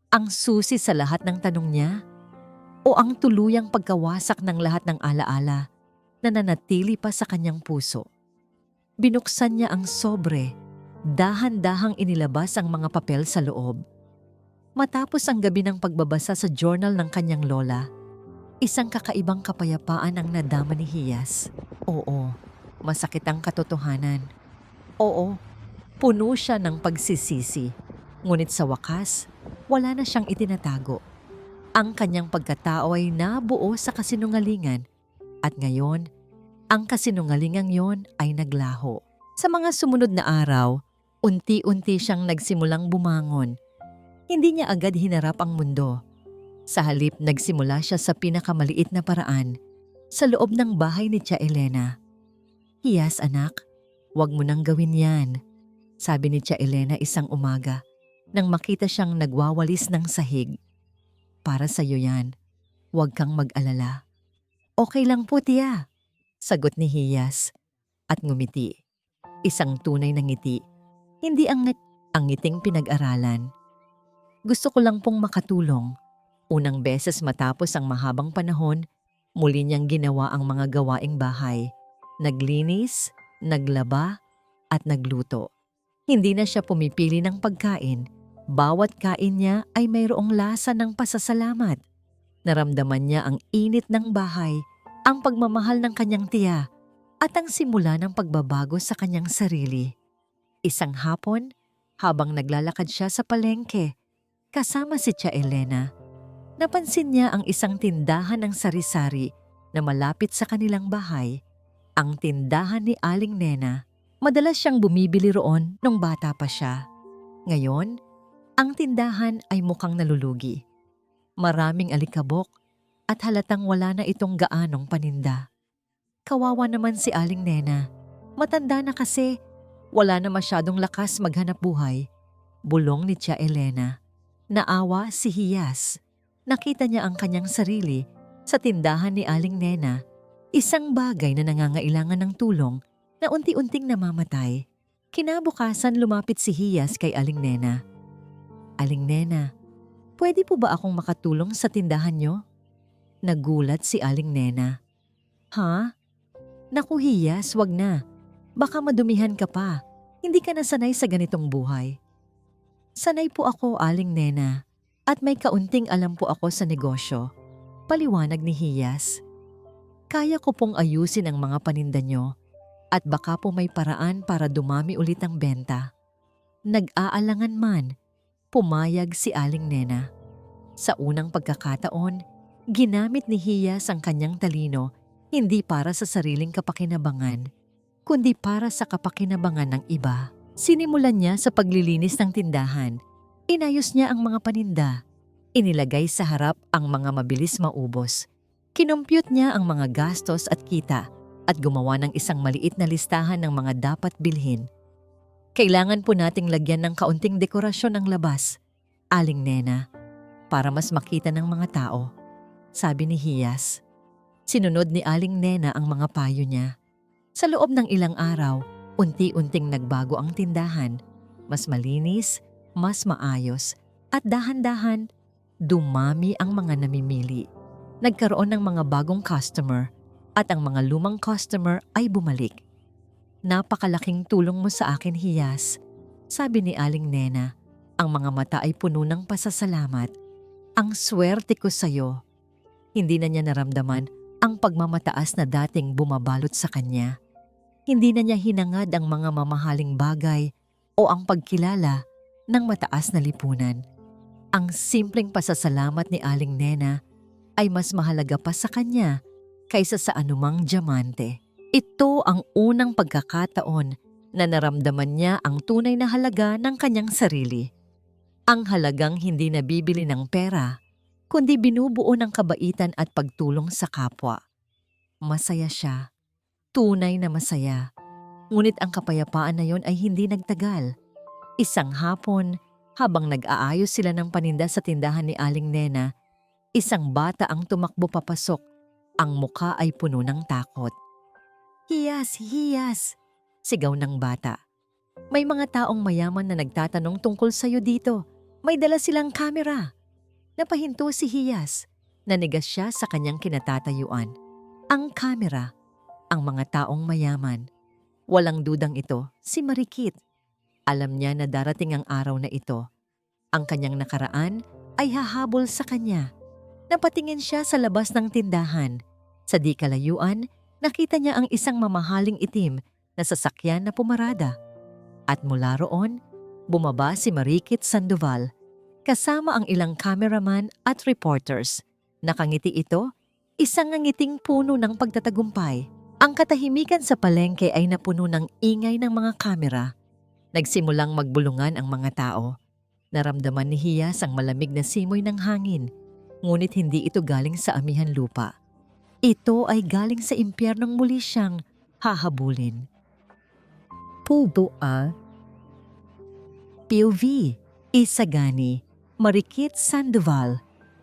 [SPEAKER 1] Ang susi sa lahat ng tanong niya? O ang tuluyang pagkawasak ng lahat ng alaala na nanatili pa sa kanyang puso? Binuksan niya ang sobre, dahan-dahang inilabas ang mga papel sa loob. Matapos ang gabi ng pagbabasa sa journal ng kanyang lola, isang kakaibang kapayapaan ang nadama ni Hiyas. Oo, masakit ang katotohanan. Oo, puno siya ng pagsisisi. Ngunit sa wakas, wala na siyang itinatago. Ang kanyang pagkatao ay nabuo sa kasinungalingan at ngayon, ang kasinungalingang yon ay naglaho. Sa mga sumunod na araw, unti-unti siyang nagsimulang bumangon. Hindi niya agad hinarap ang mundo. Sa halip, nagsimula siya sa pinakamaliit na paraan, sa loob ng bahay ni Tia Elena. Hiyas, anak, huwag mo nang gawin yan, sabi ni Tia Elena isang umaga nang makita siyang nagwawalis ng sahig. Para sa'yo yan, huwag kang mag-alala. Okay lang po, Tia, sagot ni Hiyas at ngumiti. Isang tunay na ngiti, hindi ang ngiting pinag-aralan. Gusto ko lang pong makatulong. Unang beses matapos ang mahabang panahon, muli niyang ginawa ang mga gawaing bahay. Naglinis, naglaba, at nagluto. Hindi na siya pumipili ng pagkain. Bawat kain niya ay mayroong lasa ng pasasalamat. Naramdaman niya ang init ng bahay, ang pagmamahal ng kanyang tiya, at ang simula ng pagbabago sa kanyang sarili. Isang hapon, habang naglalakad siya sa palengke, kasama si Tia Elena, napansin niya ang isang tindahan ng sari-sari na malapit sa kanilang bahay, ang tindahan ni Aling Nena. Madalas siyang bumibili roon nung bata pa siya. Ngayon, ang tindahan ay mukhang nalulugi. Maraming alikabok at halatang wala na itong gaanong paninda. Kawawa naman si Aling Nena. Matanda na kasi, wala na masyadong lakas maghanap buhay. Bulong ni Tia Elena. Naawa si Hiyas. Nakita niya ang kanyang sarili sa tindahan ni Aling Nena, isang bagay na nangangailangan ng tulong na unti-unting namamatay. Kinabukasan lumapit si Hiyas kay Aling Nena. Aling Nena, pwede po ba akong makatulong sa tindahan niyo? Nagulat si Aling Nena. Ha? Naku Hiyas, wag na. Baka madumihan ka pa. Hindi ka nasanay sa ganitong buhay. Sanay po ako, Aling Nena. At may kaunting alam po ako sa negosyo. Paliwanag ni Hiyas. Kaya ko pong ayusin ang mga paninda nyo at baka po may paraan para dumami ulit ang benta. Nag-aalangan man, pumayag si Aling Nena. Sa unang pagkakataon, ginamit ni Hiyas ang kanyang talino hindi para sa sariling kapakinabangan, kundi para sa kapakinabangan ng iba. Sinimulan niya sa paglilinis ng tindahan. Inayos niya ang mga paninda. Inilagay sa harap ang mga mabilis maubos. Kinumpyut niya ang mga gastos at kita at gumawa ng isang maliit na listahan ng mga dapat bilhin. Kailangan po nating lagyan ng kaunting dekorasyon ng labas, Aling Nena, para mas makita ng mga tao, sabi ni Hiyas. Sinunod ni Aling Nena ang mga payo niya. Sa loob ng ilang araw, unti-unting nagbago ang tindahan. Mas malinis, mas maayos, at dahan-dahan, dumami ang mga namimili. Nagkaroon ng mga bagong customer at ang mga lumang customer ay bumalik. Napakalaking tulong mo sa akin, Hiyas, sabi ni Aling Nena. Ang mga mata ay puno ng pasasalamat. Ang swerte ko sa'yo. Hindi na niya naramdaman ang pagmamataas na dating bumabalot sa kanya. Hindi na niya hinangad ang mga mamahaling bagay o ang pagkilala ng mataas na lipunan. Ang simpleng pasasalamat ni Aling Nena ay mas mahalaga pa sa kanya kaysa sa anumang diamante. Ito ang unang pagkakataon na naramdaman niya ang tunay na halaga ng kanyang sarili. Ang halagang hindi nabibili ng pera, kundi binubuo ng kabaitan at pagtulong sa kapwa. Masaya siya, tunay na masaya. Ngunit ang kapayapaan na yon ay hindi nagtagal. Isang hapon, habang nag-aayos sila ng paninda sa tindahan ni Aling Nena, isang bata ang tumakbo papasok. Ang muka ay puno ng takot. "Hiyas! Hiyas!" sigaw ng bata. "May mga taong mayaman na nagtatanong tungkol sa'yo dito. May dala silang kamera." Napahinto si Hiyas. Nanigas siya sa kanyang kinatatayuan. Ang kamera, ang mga taong mayaman. Walang dudang ito, si Marikit. Alam niya na darating ang araw na ito. Ang kanyang nakaraan ay hahabol sa kanya. Napatingin siya sa labas ng tindahan. Sa di kalayuan, nakita niya ang isang mamahaling itim na sasakyan na pumarada. At mula roon, bumaba si Marikit Sandoval, kasama ang ilang cameraman at reporters. Nakangiti ito, isang ngiting puno ng pagtatagumpay. Ang katahimikan sa palengke ay napuno ng ingay ng mga kamera. Nagsimulang magbulungan ang mga tao. Naramdaman ni Hiyas ang malamig na simoy ng hangin, ngunit hindi ito galing sa amihan lupa. Ito ay galing sa impyernong muli siyang hahabulin. POV, Isagani, Marikit Sandoval.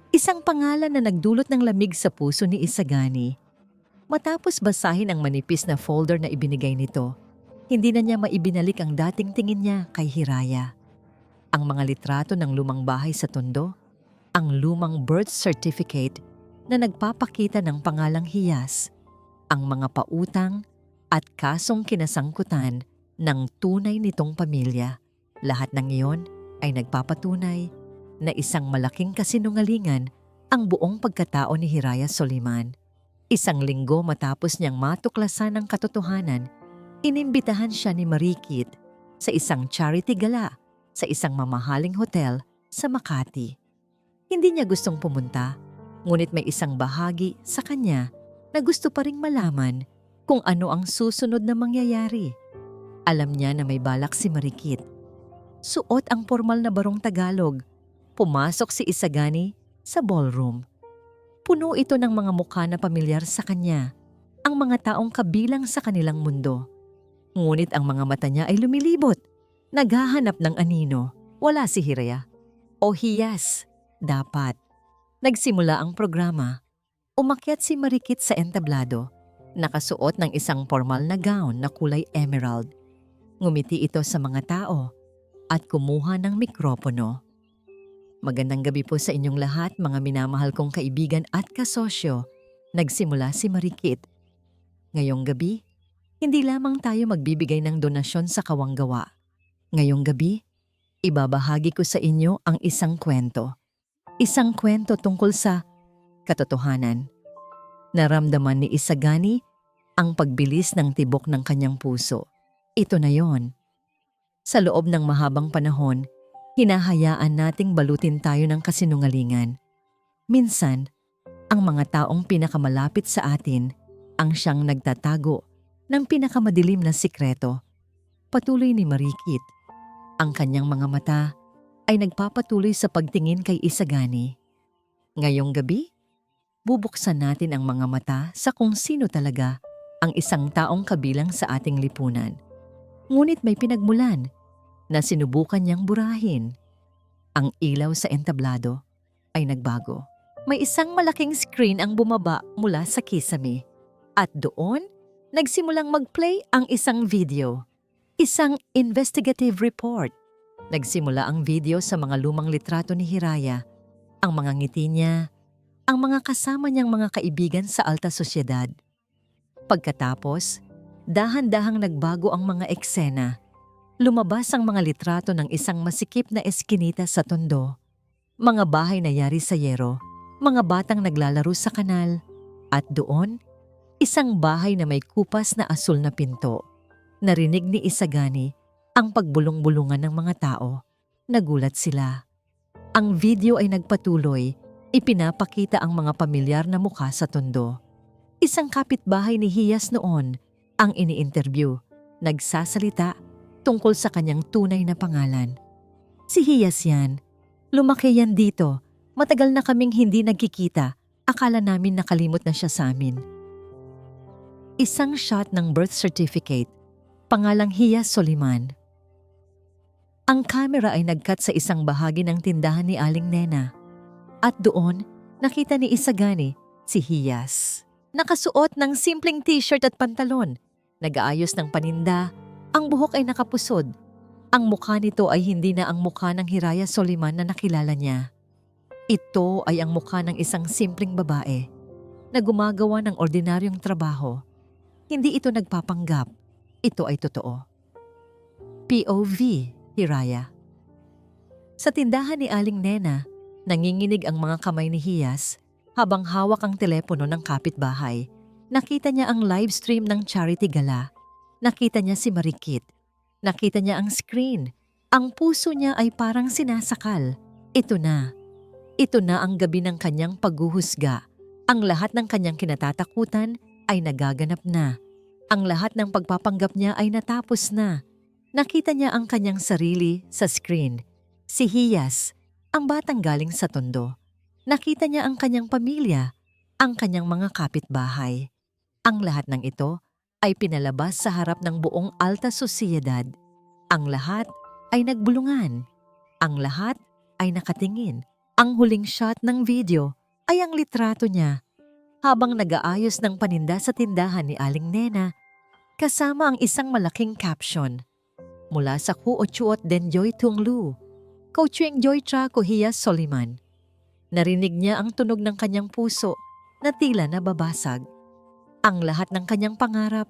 [SPEAKER 1] Isang pangalan na nagdulot ng lamig sa puso ni Isagani. Matapos basahin ang manipis na folder na ibinigay nito, hindi na niya maibinalik ang dating tingin niya kay Hiraya. Ang mga litrato ng lumang bahay sa Tondo, ang lumang birth certificate na nagpapakita ng pangalang Hiyas, ang mga pautang at kasong kinasangkutan ng tunay nitong pamilya. Lahat ng iyon ay nagpapatunay na isang malaking kasinungalingan ang buong pagkatao ni Hiraya Soliman. Isang linggo matapos niyang matuklasan ng katotohanan, inimbitahan siya ni Marikit sa isang charity gala sa isang mamahaling hotel sa Makati. Hindi niya gustong pumunta, ngunit may isang bahagi sa kanya na gusto pa ring malaman kung ano ang susunod na mangyayari. Alam niya na may balak si Marikit. Suot ang formal na barong Tagalog. Pumasok si Isagani sa ballroom. Puno ito ng mga mukha na pamilyar sa kanya, ang mga taong kabilang sa kanilang mundo. Ngunit ang mga mata niya ay lumilibot, naghahanap ng anino. Wala si Hiraya o Hiyas. Dapat. Nagsimula ang programa. Umakyat si Marikit sa entablado, nakasuot ng isang formal na gown na kulay emerald. Ngumiti ito sa mga tao at kumuha ng mikropono. Magandang gabi po sa inyong lahat, mga minamahal kong kaibigan at kasosyo. Nagsimula si Marikit. Ngayong gabi, hindi lamang tayo magbibigay ng donasyon sa kawanggawa. Ngayong gabi, ibabahagi ko sa inyo ang isang kwento. Isang kwento tungkol sa katotohanan. Naramdaman ni Isagani ang pagbilis ng tibok ng kanyang puso. Ito na yon. Sa loob ng mahabang panahon, hinahayaan nating balutin tayo ng kasinungalingan. Minsan, ang mga taong pinakamalapit sa atin ang siyang nagtatago ng pinakamadilim na sikreto. Patuloy ni Marikit. Ang kanyang mga mata ay nagpapatuloy sa pagtingin kay Isagani. Ngayong gabi, bubuksan natin ang mga mata sa kung sino talaga ang isang taong kabilang sa ating lipunan. Ngunit may pinagmulan na sinubukan niyang burahin. Ang ilaw sa entablado ay nagbago. May isang malaking screen ang bumaba mula sa kisame. At doon, nagsimulang mag-play ang isang video. Isang investigative report. Nagsimula ang video sa mga lumang litrato ni Hiraya, ang mga ngiti niya, ang mga kasama niyang mga kaibigan sa alta sosyedad. Pagkatapos, dahan-dahang nagbago ang mga eksena. Lumabas ang mga litrato ng isang masikip na eskinita sa Tondo, mga bahay na yari sa yero, mga batang naglalaro sa kanal, at doon, isang bahay na may kupas na asul na pinto. Narinig ni Isagani ang pagbulong-bulungan ng mga tao. Nagulat sila. Ang video ay nagpatuloy, ipinapakita ang mga pamilyar na mukha sa tondo. Isang kapitbahay ni Hiyas noon ang ini-interview, nagsasalita tungkol sa kanyang tunay na pangalan. Si Hiyas yan. Lumaki yan dito. Matagal na kaming hindi nagkikita. Akala namin nakalimot na siya sa amin. Isang shot ng birth certificate. Pangalang Hiyas Soliman. Ang camera ay nagcut sa isang bahagi ng tindahan ni Aling Nena. At doon, nakita ni Isagani si Hiyas. Nakasuot ng simpleng t-shirt at pantalon. Nag-aayos ng paninda. Ang buhok ay nakapusod. Ang mukha nito ay hindi na ang mukha ng Hiraya Soliman na nakilala niya. Ito ay ang mukha ng isang simpleng babae na gumagawa ng ordinaryong trabaho. Hindi ito nagpapanggap. Ito ay totoo. POV, Hiraya. Sa tindahan ni Aling Nena, nanginginig ang mga kamay ni Hiyas habang hawak ang telepono ng kapitbahay. Nakita niya ang live stream ng charity gala. Nakita niya si Marikit. Nakita niya ang screen. Ang puso niya ay parang sinasakal. Ito na. Ito na ang gabi ng kanyang paghuhusga. Ang lahat ng kanyang kinatatakutan ay nagaganap na. Ang lahat ng pagpapanggap niya ay natapos na. Nakita niya ang kanyang sarili sa screen. Si Hiyas, ang batang galing sa tondo. Nakita niya ang kanyang pamilya, ang kanyang mga kapitbahay. Ang lahat ng ito ay pinalabas sa harap ng buong alta sosyedad. Ang lahat ay nagbulungan. Ang lahat ay nakatingin. Ang huling shot ng video ay ang litrato niya habang nag-aayos ng paninda sa tindahan ni Aling Nena kasama ang isang malaking caption. Mula sa Kuochuot Den Joy Tunglu, Coaching Joy Tra Hiyas Soliman. Narinig niya ang tunog ng kanyang puso na tila nababasag. Ang lahat ng kanyang pangarap,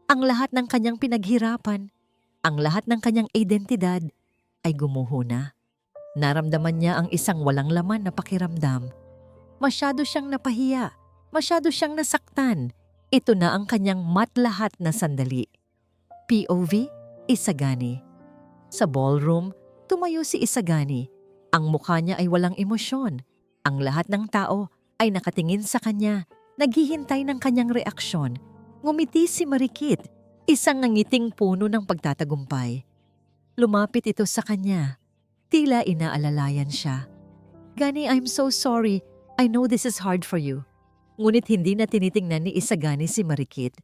[SPEAKER 1] ang lahat ng kanyang pinaghirapan, ang lahat ng kanyang identidad ay gumuho na. Naramdaman niya ang isang walang laman na pakiramdam. Masyado siyang napahiya, masyado siyang nasaktan. Ito na ang kanyang matlahat na sandali. POV, Isagani. Sa ballroom, tumayo si Isagani. Ang mukha niya ay walang emosyon. Ang lahat ng tao ay nakatingin sa kanya, naghihintay ng kanyang reaksyon. Ngumiti si Marikit, isang nangiting puno ng pagtatagumpay. Lumapit ito sa kanya. Tila inaalalayan siya. Gani, I'm so sorry. I know this is hard for you. Ngunit hindi na tinitingnan ni Isagani si Marikit.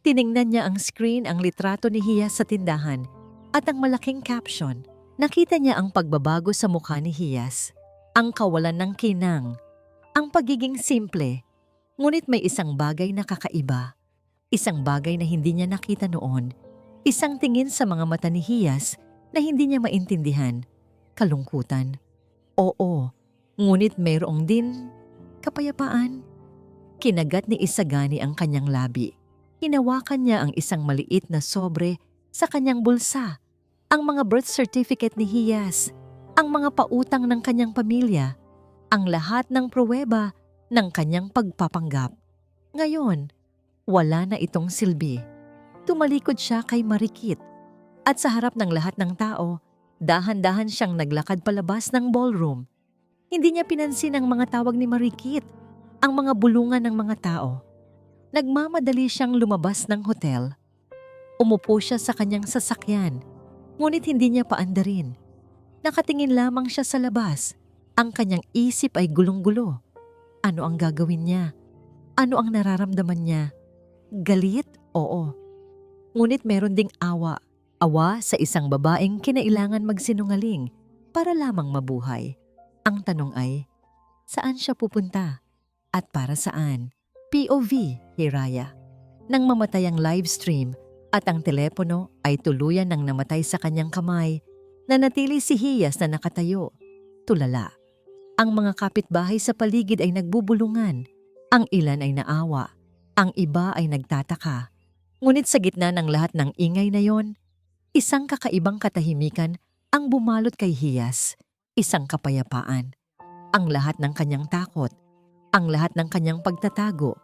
[SPEAKER 1] Tiningnan niya ang screen, ang litrato ni Hiyas sa tindahan at ang malaking caption. Nakita niya ang pagbabago sa mukha ni Hiyas, ang kawalan ng kinang, ang pagiging simple. Ngunit may isang bagay na kakaiba, isang bagay na hindi niya nakita noon, isang tingin sa mga mata ni Hiyas na hindi niya maintindihan, kalungkutan. Oo, ngunit mayroong din kapayapaan. Kinagat ni Isagani ang kanyang labi. Hinawakan niya ang isang maliit na sobre sa kanyang bulsa. Ang mga birth certificate ni Hiyas, ang mga pautang ng kanyang pamilya, ang lahat ng pruweba ng kanyang pagpapanggap. Ngayon, wala na itong silbi. Tumalikod siya kay Marikit at sa harap ng lahat ng tao, dahan-dahan siyang naglakad palabas ng ballroom. Hindi niya pinansin ang mga tawag ni Marikit, ang mga bulungan ng mga tao. Nagmamadali siyang lumabas ng hotel. Umupo siya sa kanyang sasakyan, ngunit hindi niya paandarin. Nakatingin lamang siya sa labas. Ang kanyang isip ay gulong-gulo. Ano ang gagawin niya? Ano ang nararamdaman niya? Galit? Oo. Ngunit meron ding awa. Awa sa isang babaeng kinailangan magsinungaling para lamang mabuhay. Ang tanong ay, saan siya pupunta? At para saan? POV, Hiraya. Nang mamatay ang live stream at ang telepono ay tuluyan nang namatay sa kanyang kamay, nanatili si Hiyas na nakatayo. Tulala. Ang mga kapitbahay sa paligid ay nagbubulungan. Ang ilan ay naawa. Ang iba ay nagtataka. Ngunit sa gitna ng lahat ng ingay na yon, isang kakaibang katahimikan ang bumalot kay Hiyas. Isang kapayapaan. Ang lahat ng kanyang takot, ang lahat ng kanyang pagtatago,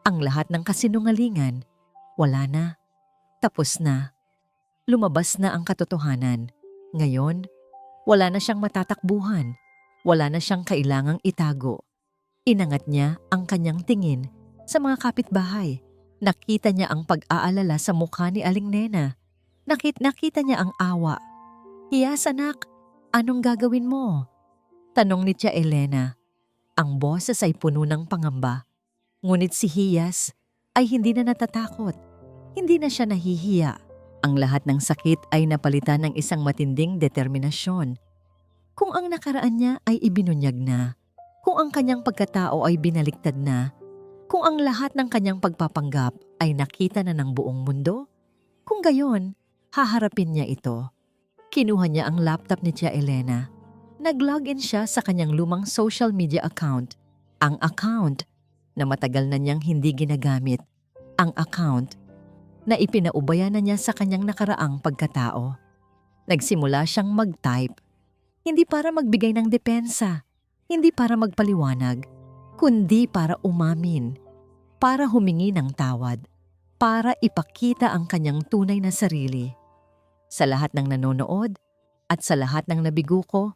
[SPEAKER 1] ang lahat ng kasinungalingan, wala na. Tapos na. Lumabas na ang katotohanan. Ngayon, wala na siyang matatakbuhan. Wala na siyang kailangang itago. Inangat niya ang kanyang tingin sa mga kapitbahay. Nakita niya ang pag-aalala sa mukha ni Aling Nena. Nakita niya ang awa. "Hiyas anak, anong gagawin mo?" Tanong ni Tia Elena. Ang boses ay puno ng pangamba. Ngunit si Hiyas ay hindi na natatakot. Hindi na siya nahihiya. Ang lahat ng sakit ay napalitan ng isang matinding determinasyon. Kung ang nakaraan niya ay ibinunyag na, kung ang kanyang pagkatao ay binaliktad na, kung ang lahat ng kanyang pagpapanggap ay nakita na ng buong mundo, kung gayon, haharapin niya ito. Kinuha niya ang laptop ni Tia Elena. Nag-login siya sa kanyang lumang social media account. Ang account na matagal na niyang hindi ginagamit. Ang account na ipinaubaya na niya sa kanyang nakaraang pagkatao. Nagsimula siyang mag-type. Hindi para magbigay ng depensa, hindi para magpaliwanag, kundi para umamin, para humingi ng tawad, para ipakita ang kanyang tunay na sarili. Sa lahat ng nanonood at sa lahat ng nabigo ko,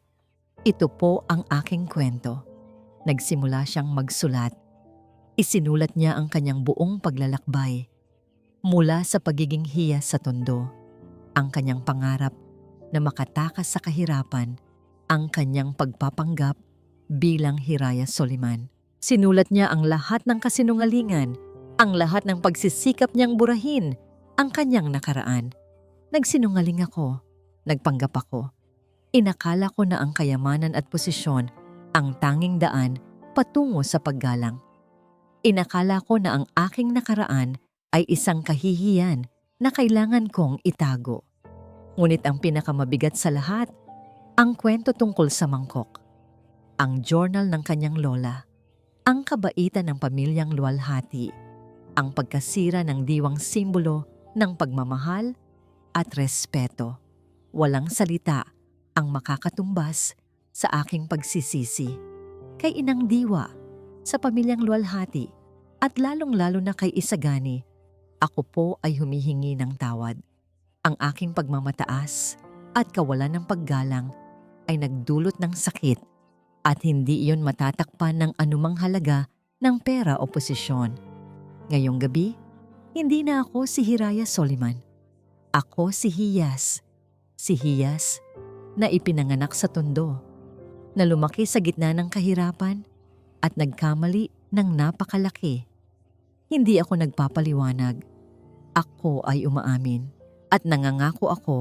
[SPEAKER 1] ito po ang aking kwento. Nagsimula siyang magsulat. Isinulat niya ang kanyang buong paglalakbay. Mula sa pagiging hiyas sa tondo, ang kanyang pangarap na makatakas sa kahirapan, ang kanyang pagpapanggap bilang Hiraya Soliman. Sinulat niya ang lahat ng kasinungalingan, ang lahat ng pagsisikap niyang burahin, ang kanyang nakaraan. Nagsinungaling ako, nagpanggap ako. Inakala ko na ang kayamanan at posisyon ang tanging daan patungo sa paggalang. Inakala ko na ang aking nakaraan ay isang kahihiyan na kailangan kong itago. Ngunit ang pinakamabigat sa lahat, ang kwento tungkol sa mangkok, ang journal ng kanyang lola, ang kabaitan ng pamilyang luwalhati, ang pagkasira ng diwang simbolo ng pagmamahal at respeto. Walang salita ang makakatumbas sa aking pagsisisi. Kay Inang Diwa, sa pamilyang luwalhati, at lalong-lalo na kay Isagani, ako po ay humihingi ng tawad. Ang aking pagmamataas at kawalan ng paggalang ay nagdulot ng sakit at hindi iyon matatakpan ng anumang halaga ng pera o posisyon. Ngayong gabi, hindi na ako si Hiraya Soliman. Ako si Hiyas. Si Hiyas na ipinanganak sa tondo, na lumaki sa gitna ng kahirapan at nagkamali ng napakalaki. Hindi ako nagpapaliwanag. Ako ay umaamin at nangangako ako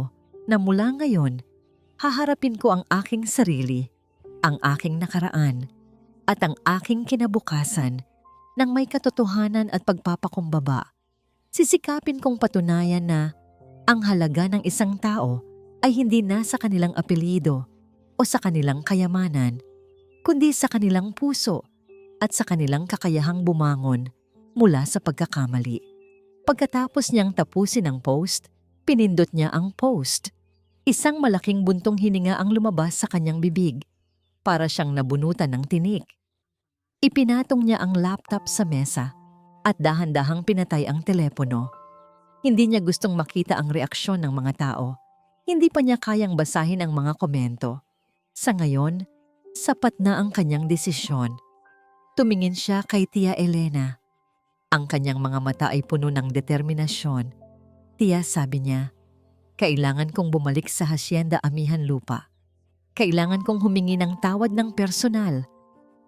[SPEAKER 1] na mula ngayon, haharapin ko ang aking sarili, ang aking nakaraan, at ang aking kinabukasan ng may katotohanan at pagpapakumbaba. Sisikapin kong patunayan na ang halaga ng isang tao ay hindi nasa kanilang apelyido o sa kanilang kayamanan, kundi sa kanilang puso at sa kanilang kakayahang bumangon mula sa pagkakamali. Pagkatapos niyang tapusin ang post, pinindot niya ang post. Isang malaking buntong hininga ang lumabas sa kanyang bibig, para siyang nabunutan ng tinik. Ipinatong niya ang laptop sa mesa at dahan-dahang pinatay ang telepono. Hindi niya gustong makita ang reaksyon ng mga tao. Hindi pa niya kayang basahin ang mga komento. Sa ngayon, sapat na ang kanyang desisyon. Tumingin siya kay Tia Elena. Ang kanyang mga mata ay puno ng determinasyon. "Tia," sabi niya, "kailangan kong bumalik sa Hacienda Amihan Lupa. Kailangan kong humingi ng tawad ng personal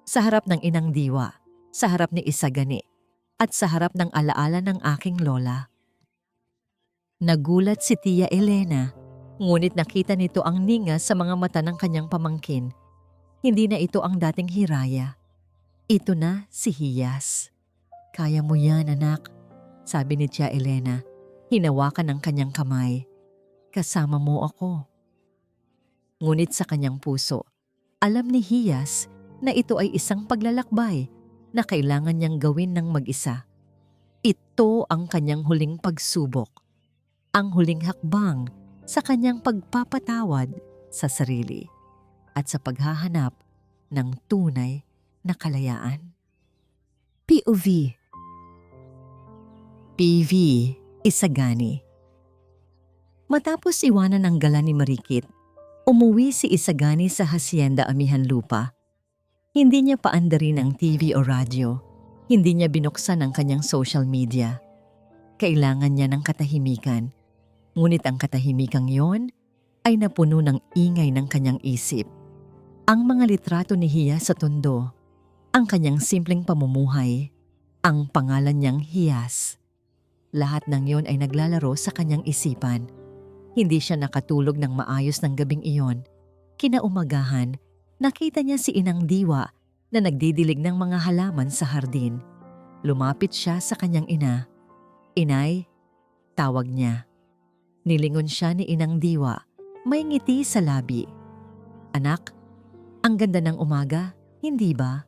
[SPEAKER 1] sa harap ng Inang Diwa, sa harap ni Isagani, at sa harap ng alaala ng aking lola." Nagulat si Tia Elena, ngunit nakita nito ang ninga sa mga mata ng kanyang pamangkin. Hindi na ito ang dating Hiraya. Ito na si Hiyas. "Kaya mo yan, anak," sabi ni Tia Elena. Hinawakan ang kanyang kamay. "Kasama mo ako." Ngunit sa kanyang puso, alam ni Hiyas na ito ay isang paglalakbay na kailangan niyang gawin ng mag-isa. Ito ang kanyang huling pagsubok, ang huling hakbang sa kanyang pagpapatawad sa sarili at sa paghahanap ng tunay na kalayaan. POV. PV, Isagani. Matapos iwanan ng gala ni Marikit, Umuwi si Isagani sa hacienda Amihan Lupa. Hindi niya paandarin ang TV o radyo. Hindi niya binuksan ang kanyang social media. Kailangan niya ng katahimikan. Ngunit ang katahimikang yon ay napuno ng ingay ng kanyang isip. Ang mga litrato ni Hiya sa tondo, ang kanyang simpleng pamumuhay, ang pangalan niyang Hiyas. Lahat ng yon ay naglalaro sa kanyang isipan. Hindi siya nakatulog ng maayos ng gabing iyon. Kinaumagahan, nakita niya si Inang Diwa na nagdidilig ng mga halaman sa hardin. Lumapit siya sa kanyang ina. "Inay," tawag niya. Nilingon siya ni Inang Diwa, may ngiti sa labi. "Anak, ang ganda ng umaga, hindi ba?"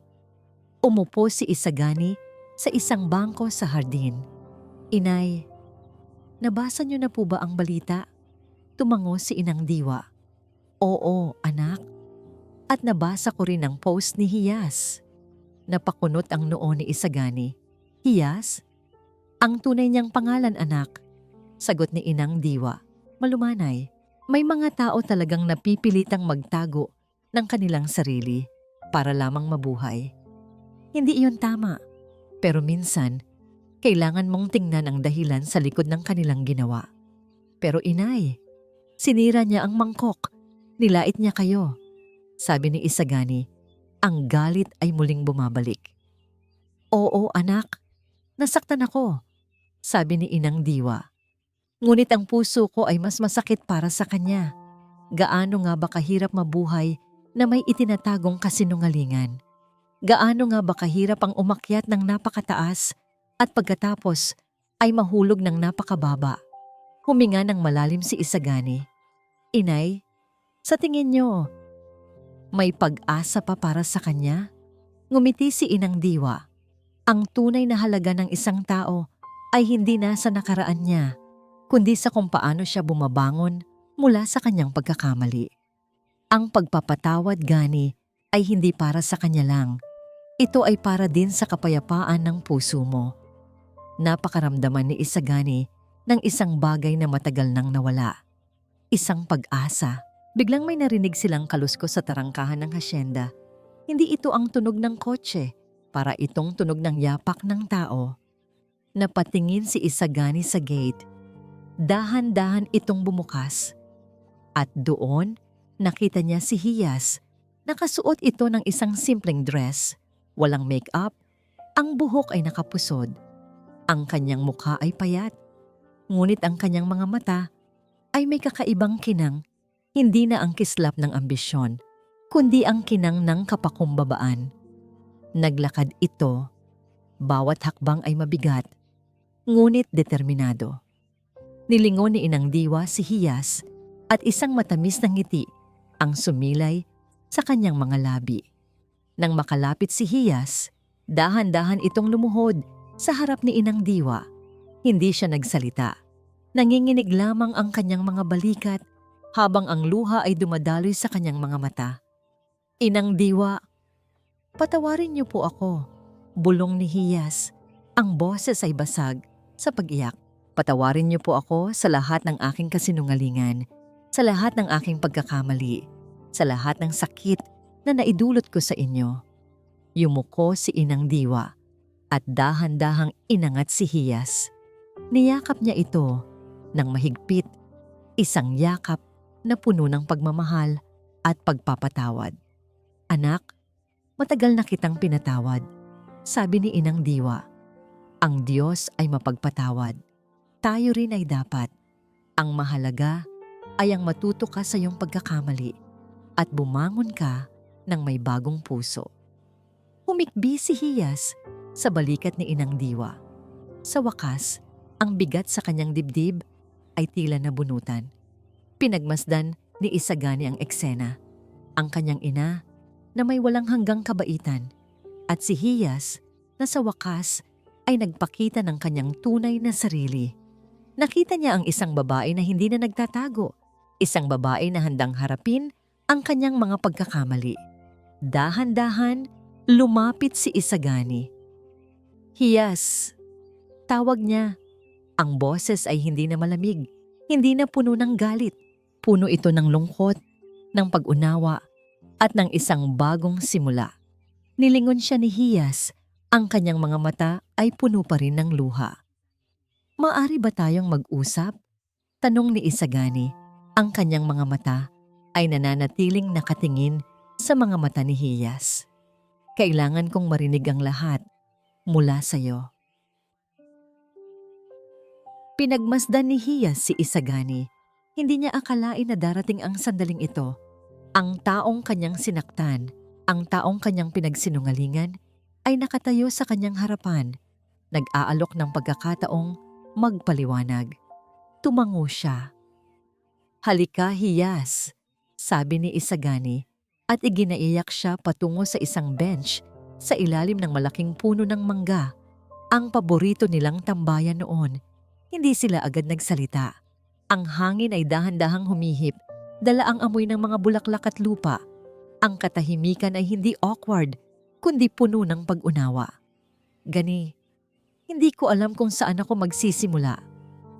[SPEAKER 1] Umupo si Isagani sa isang bangko sa hardin. "Inay, nabasa niyo na po ba ang balita?" Tumango si Inang Diwa. "Oo, anak. At nabasa ko rin ang post ni Hiyas." Napakunot ang noo ni Isagani. "Hiyas? Ang tunay niyang pangalan, anak," sagot ni Inang Diwa. Malumanay, may mga tao talagang napipilitang magtago ng kanilang sarili para lamang mabuhay. Hindi iyon tama, pero minsan, kailangan mong tingnan ang dahilan sa likod ng kanilang ginawa. "Pero inay, sinira niya ang mangkok. Nilait niya kayo," sabi ni Isagani. Ang galit ay muling bumabalik. "Oo, anak. Nasaktan ako," sabi ni Inang Diwa. "Ngunit ang puso ko ay mas masakit para sa kanya. Gaano nga ba kahirap mabuhay na may itinatagong kasinungalingan? Gaano nga ba kahirap ang umakyat ng napakataas at pagkatapos ay mahulog ng napakababa?" Huminga ng malalim si Isagani. "Inay, sa tingin niyo, may pag-asa pa para sa kanya?" Ngumiti si Inang Diwa. Ang tunay na halaga ng isang tao ay hindi nasa nakaraan niya, kundi sa kung paano siya bumabangon mula sa kanyang pagkakamali. Ang pagpapatawad, Gani, ay hindi para sa kanya lang. Ito ay para din sa kapayapaan ng puso mo. Napakaramdaman ni Isagani ng isang bagay na matagal nang nawala. Isang pag-asa. Biglang may narinig silang kaluskos sa tarangkahan ng hasyenda. Hindi ito ang tunog ng kotse, para itong tunog ng yapak ng tao. Napatingin si Isagani sa gate. Dahan-dahan itong bumukas. At doon, nakita niya si Hiyas. Nakasuot ito ng isang simpleng dress. Walang make-up. Ang buhok ay nakapusod. Ang kanyang mukha ay payat. Ngunit ang kanyang mga mata ay may kakaibang kinang, hindi na ang kislap ng ambisyon, kundi ang kinang ng kapakumbabaan. Naglakad ito, bawat hakbang ay mabigat, ngunit determinado. Nilingon ni Inang Diwa si Hiyas at isang matamis na ngiti ang sumilay sa kanyang mga labi. Nang makalapit si Hiyas, dahan-dahan itong lumuhod sa harap ni Inang Diwa. Hindi siya nagsalita. Nanginginig lamang ang kanyang mga balikat habang ang luha ay dumadaloy sa kanyang mga mata. "Inang Diwa, patawarin niyo po ako," bulong ni Hiyas. Ang boses ay basag sa pag-iyak. "Patawarin niyo po ako sa lahat ng aking kasinungalingan, sa lahat ng aking pagkakamali, sa lahat ng sakit na naidulot ko sa inyo." Yumuko si Inang Diwa at dahan-dahang inangat si Hiyas. Niyakap niya ito ng mahigpit, isang yakap na puno ng pagmamahal at pagpapatawad. "Anak, matagal na kitang pinatawad," sabi ni Inang Diwa. "Ang Diyos ay mapagpatawad. Tayo rin ay dapat. Ang mahalaga ay ang matuto ka sa iyong pagkakamali at bumangon ka ng may bagong puso." Humikbi si Hiyas sa balikat ni Inang Diwa. Sa wakas, ang bigat sa kanyang dibdib ay tila nabunutan. Pinagmasdan ni Isagani ang eksena. Ang kanyang ina na may walang hanggang kabaitan at si Hiyas na sa wakas ay nagpakita ng kanyang tunay na sarili. Nakita niya ang isang babae na hindi na nagtatago, isang babae na handang harapin ang kanyang mga pagkakamali. Dahan-dahan, lumapit si Isagani. "Hiyas," tawag niya. Ang boses ay hindi na malamig, hindi na puno ng galit. Puno ito ng lungkot, ng pag-unawa at ng isang bagong simula. Nilingon siya ni Hiyas, ang kanyang mga mata ay puno pa rin ng luha. "Maari ba tayong mag-usap?" Tanong ni Isagani. Ang kanyang mga mata ay nananatiling nakatingin sa mga mata ni Hiyas. "Kailangan kong marinig ang lahat mula sa iyo." Pinagmasdan ni Hiyas si Isagani. Hindi niya akalain na darating ang sandaling ito. Ang taong kanyang sinaktan, ang taong kanyang pinagsinungalingan, ay nakatayo sa kanyang harapan, nag-aalok ng pagkakataong magpaliwanag. Tumango siya. "Halika, Hiyas," sabi ni Isagani, at iginaiyak siya patungo sa isang bench sa ilalim ng malaking puno ng mangga. Ang paborito nilang tambayan noon. Hindi sila agad nagsalita. Ang hangin ay dahan-dahang humihip, dala ang amoy ng mga bulaklak at lupa. Ang katahimikan ay hindi awkward, kundi puno ng pag-unawa. "Gani, hindi ko alam kung saan ako magsisimula,"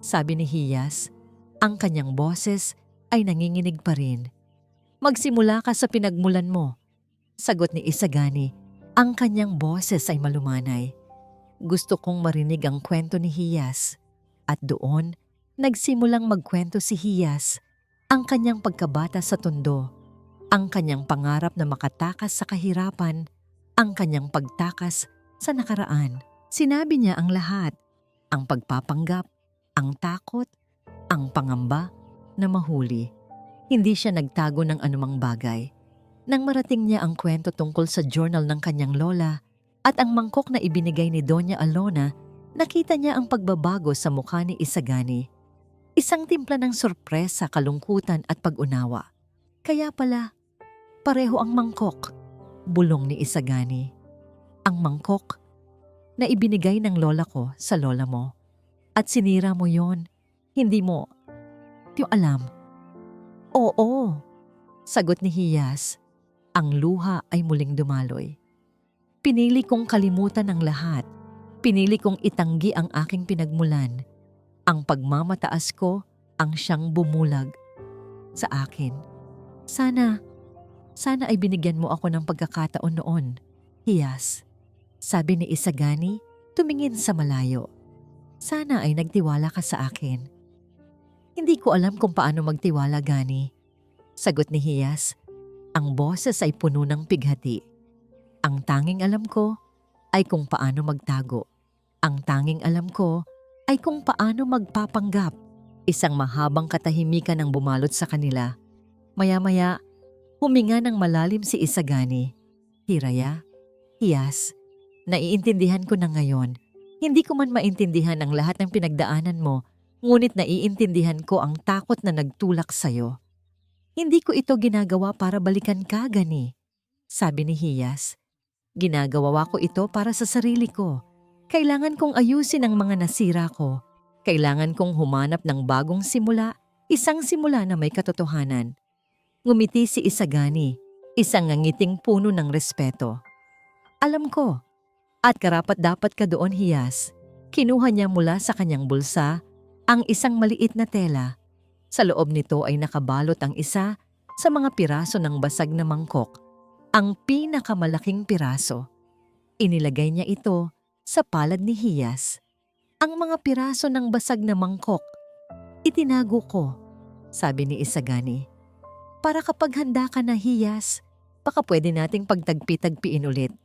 [SPEAKER 1] sabi ni Hiyas. Ang kanyang boses ay nanginginig pa rin. "Magsimula ka sa pinagmulan mo," sagot ni Isagani. Ang kanyang boses ay malumanay. Gusto kong marinig ang kwento ni Hiyas. At doon, nagsimulang magkwento si Hiyas, ang kanyang pagkabata sa Tondo, ang kanyang pangarap na makatakas sa kahirapan, ang kanyang pagtakas sa nakaraan. Sinabi niya ang lahat, ang pagpapanggap, ang takot, ang pangamba na mahuli. Hindi siya nagtago ng anumang bagay. Nang marating niya ang kwento tungkol sa journal ng kanyang lola at ang mangkok na ibinigay ni Doña Alona, nakita niya ang pagbabago sa mukha ni Isagani. Isang timpla ng sorpresa, kalungkutan at pag-unawa. "Kaya pala, pareho ang mangkok," bulong ni Isagani. "Ang mangkok na ibinigay ng lola ko sa lola mo. At sinira mo yon. Hindi mo alam." "Oo," sagot ni Hiyas. Ang luha ay muling dumaloy. "Pinili kong kalimutan ang lahat. Pinili kong itanggi ang aking pinagmulan. Ang pagmamataas ko ang siyang bumulag sa akin. Sana ay binigyan mo ako ng pagkakataon noon, Hiyas," sabi ni Isagani, tumingin sa malayo. "Sana ay nagtiwala ka sa akin." "Hindi ko alam kung paano magtiwala, Gani," sagot ni Hiyas. Ang boses ay puno ng pighati. "Ang tanging alam ko ay kung paano magtago. Ang tanging alam ko ay kung paano magpapanggap." Isang mahabang katahimikan ang bumalot sa kanila. Maya-maya, huminga ng malalim si Isagani. "Hiraya, Hiyas, naiintindihan ko na ngayon. Hindi ko man maintindihan ang lahat ng pinagdaanan mo, ngunit naiintindihan ko ang takot na nagtulak sa'yo. Hindi ko ito ginagawa para balikan ka, Gani," sabi ni Hiyas. "Ginagawa ko ito para sa sarili ko. Kailangan kong ayusin ang mga nasira ko. Kailangan kong humanap ng bagong simula, isang simula na may katotohanan." Ngumiti si Isagani, isang ngangiting puno ng respeto. "Alam ko, at karapat-dapat ka doon, Hiyas." Kinuha niya mula sa kanyang bulsa ang isang maliit na tela. Sa loob nito ay nakabalot ang isa sa mga piraso ng basag na mangkok, ang pinakamalaking piraso. Inilagay niya ito sa palad ni Hiyas. "Ang mga piraso ng basag na mangkok, itinago ko," sabi ni Isagani. "Para kapag handa ka na, Hiyas, baka pwede nating pagtagpi-tagpiin ulit.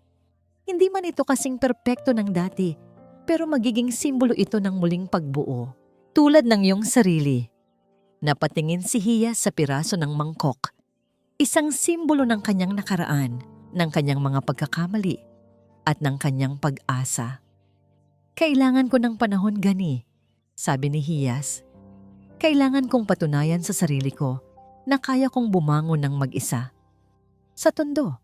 [SPEAKER 1] Hindi man ito kasing perpekto ng dati, pero magiging simbolo ito ng muling pagbuo. Tulad ng iyong sarili." Napatingin si Hiyas sa piraso ng mangkok. Isang simbolo ng kanyang nakaraan, ng kanyang mga pagkakamali, at ng kanyang pag-asa. "Kailangan ko ng panahon, Gani," sabi ni Hiyas. "Kailangan kong patunayan sa sarili ko na kaya kong bumangon ng mag-isa. Sa Tondo,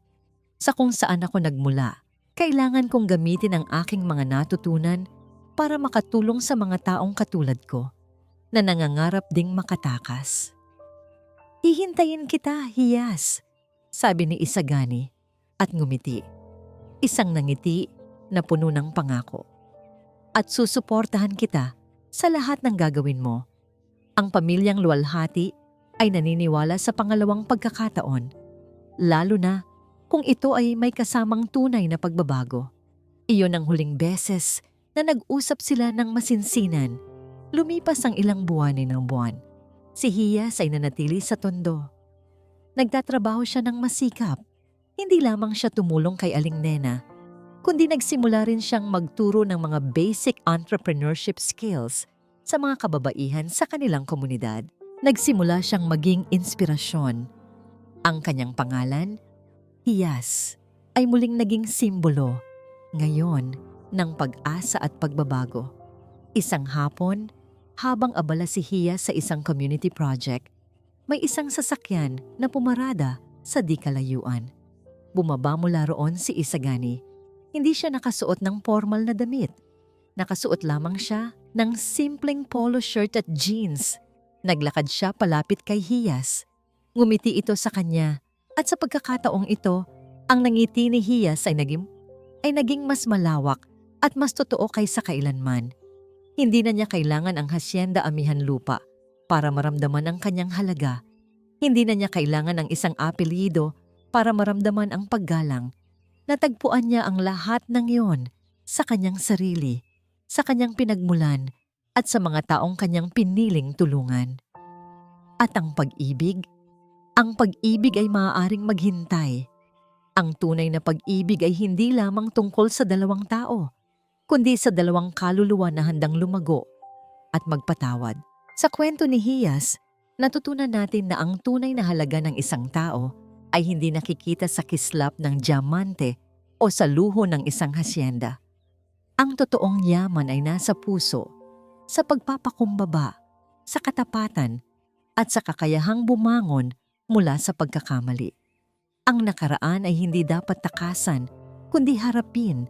[SPEAKER 1] sa kung saan ako nagmula, kailangan kong gamitin ang aking mga natutunan para makatulong sa mga taong katulad ko na nangangarap ding makatakas." "Hihintayin kita, Hiyas," sabi ni Isagani at ngumiti. Isang nangiti na puno ng pangako. "At susuportahan kita sa lahat ng gagawin mo. Ang pamilyang luwalhati ay naniniwala sa pangalawang pagkakataon, lalo na kung ito ay may kasamang tunay na pagbabago. Iyon ang huling beses na nag-usap sila ng masinsinan. Lumipas ang ilang buwan. Si Hiyas ay nanatili sa Tondo. Nagtatrabaho siya ng masikap. Hindi lamang siya tumulong kay Aling Nena, kundi nagsimula rin siyang magturo ng mga basic entrepreneurship skills sa mga kababaihan sa kanilang komunidad. Nagsimula siyang maging inspirasyon. Ang kanyang pangalan, Hiyas, ay muling naging simbolo ngayon ng pag-asa at pagbabago. Isang hapon, habang abala si Hiyas sa isang community project, may isang sasakyan na pumarada sa di kalayuan. Bumaba mula roon si Isagani. Hindi siya nakasuot ng formal na damit. Nakasuot lamang siya ng simpleng polo shirt at jeans. Naglakad siya palapit kay Hiyas. Ngumiti ito sa kanya at sa pagkakataong ito, ang nangiti ni Hiyas ay naging mas malawak at mas totoo kaysa kailanman. Hindi na niya kailangan ang hasyenda amihan lupa para maramdaman ang kanyang halaga. Hindi na niya kailangan ang isang apelyido para maramdaman ang paggalang. Natagpuan niya ang lahat ng iyon sa kanyang sarili, sa kanyang pinagmulan, at sa mga taong kanyang piniling tulungan. At ang pag-ibig ay maaaring maghintay. Ang tunay na pag-ibig ay hindi lamang tungkol sa dalawang tao, kundi sa dalawang kaluluwa na handang lumago at magpatawad. Sa kwento ni Hiyas, natutunan natin na ang tunay na halaga ng isang tao ay hindi nakikita sa kislap ng diamante o sa luho ng isang hasyenda. Ang totoong yaman ay nasa puso, sa pagpapakumbaba, sa katapatan, at sa kakayahang bumangon mula sa pagkakamali. Ang nakaraan ay hindi dapat takasan, kundi harapin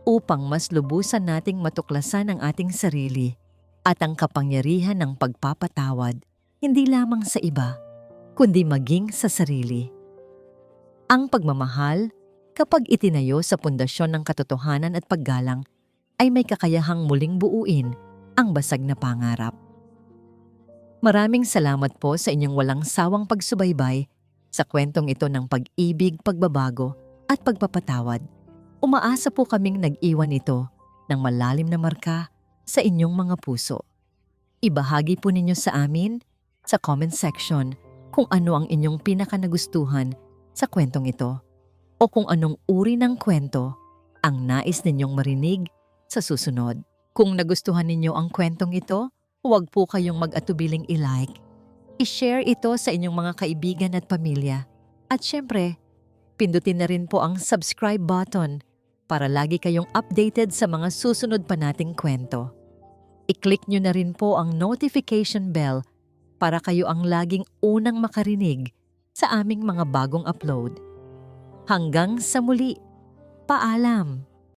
[SPEAKER 1] upang mas lubusan nating matuklasan ang ating sarili at ang kapangyarihan ng pagpapatawad, hindi lamang sa iba, kundi maging sa sarili. Ang pagmamahal, kapag itinayo sa pundasyon ng katotohanan at paggalang, ay may kakayahang muling buuin ang basag na pangarap. Maraming salamat po sa inyong walang sawang pagsubaybay sa kwentong ito ng pag-ibig, pagbabago at pagpapatawad. Umaasa po kaming nag-iwan ito ng malalim na marka sa inyong mga puso. Ibahagi po ninyo sa amin sa comment section kung ano ang inyong pinakanagustuhan sa kwentong ito o kung anong uri ng kwento ang nais ninyong marinig sa susunod. Kung nagustuhan ninyo ang kwentong ito, huwag po kayong mag-atubiling i-like. I-share ito sa inyong mga kaibigan at pamilya. At syempre, pindutin na rin po ang subscribe button para lagi kayong updated sa mga susunod pa nating kwento. I-click nyo na rin po ang notification bell para kayo ang laging unang makarinig sa aming mga bagong upload. Hanggang sa muli, paalam!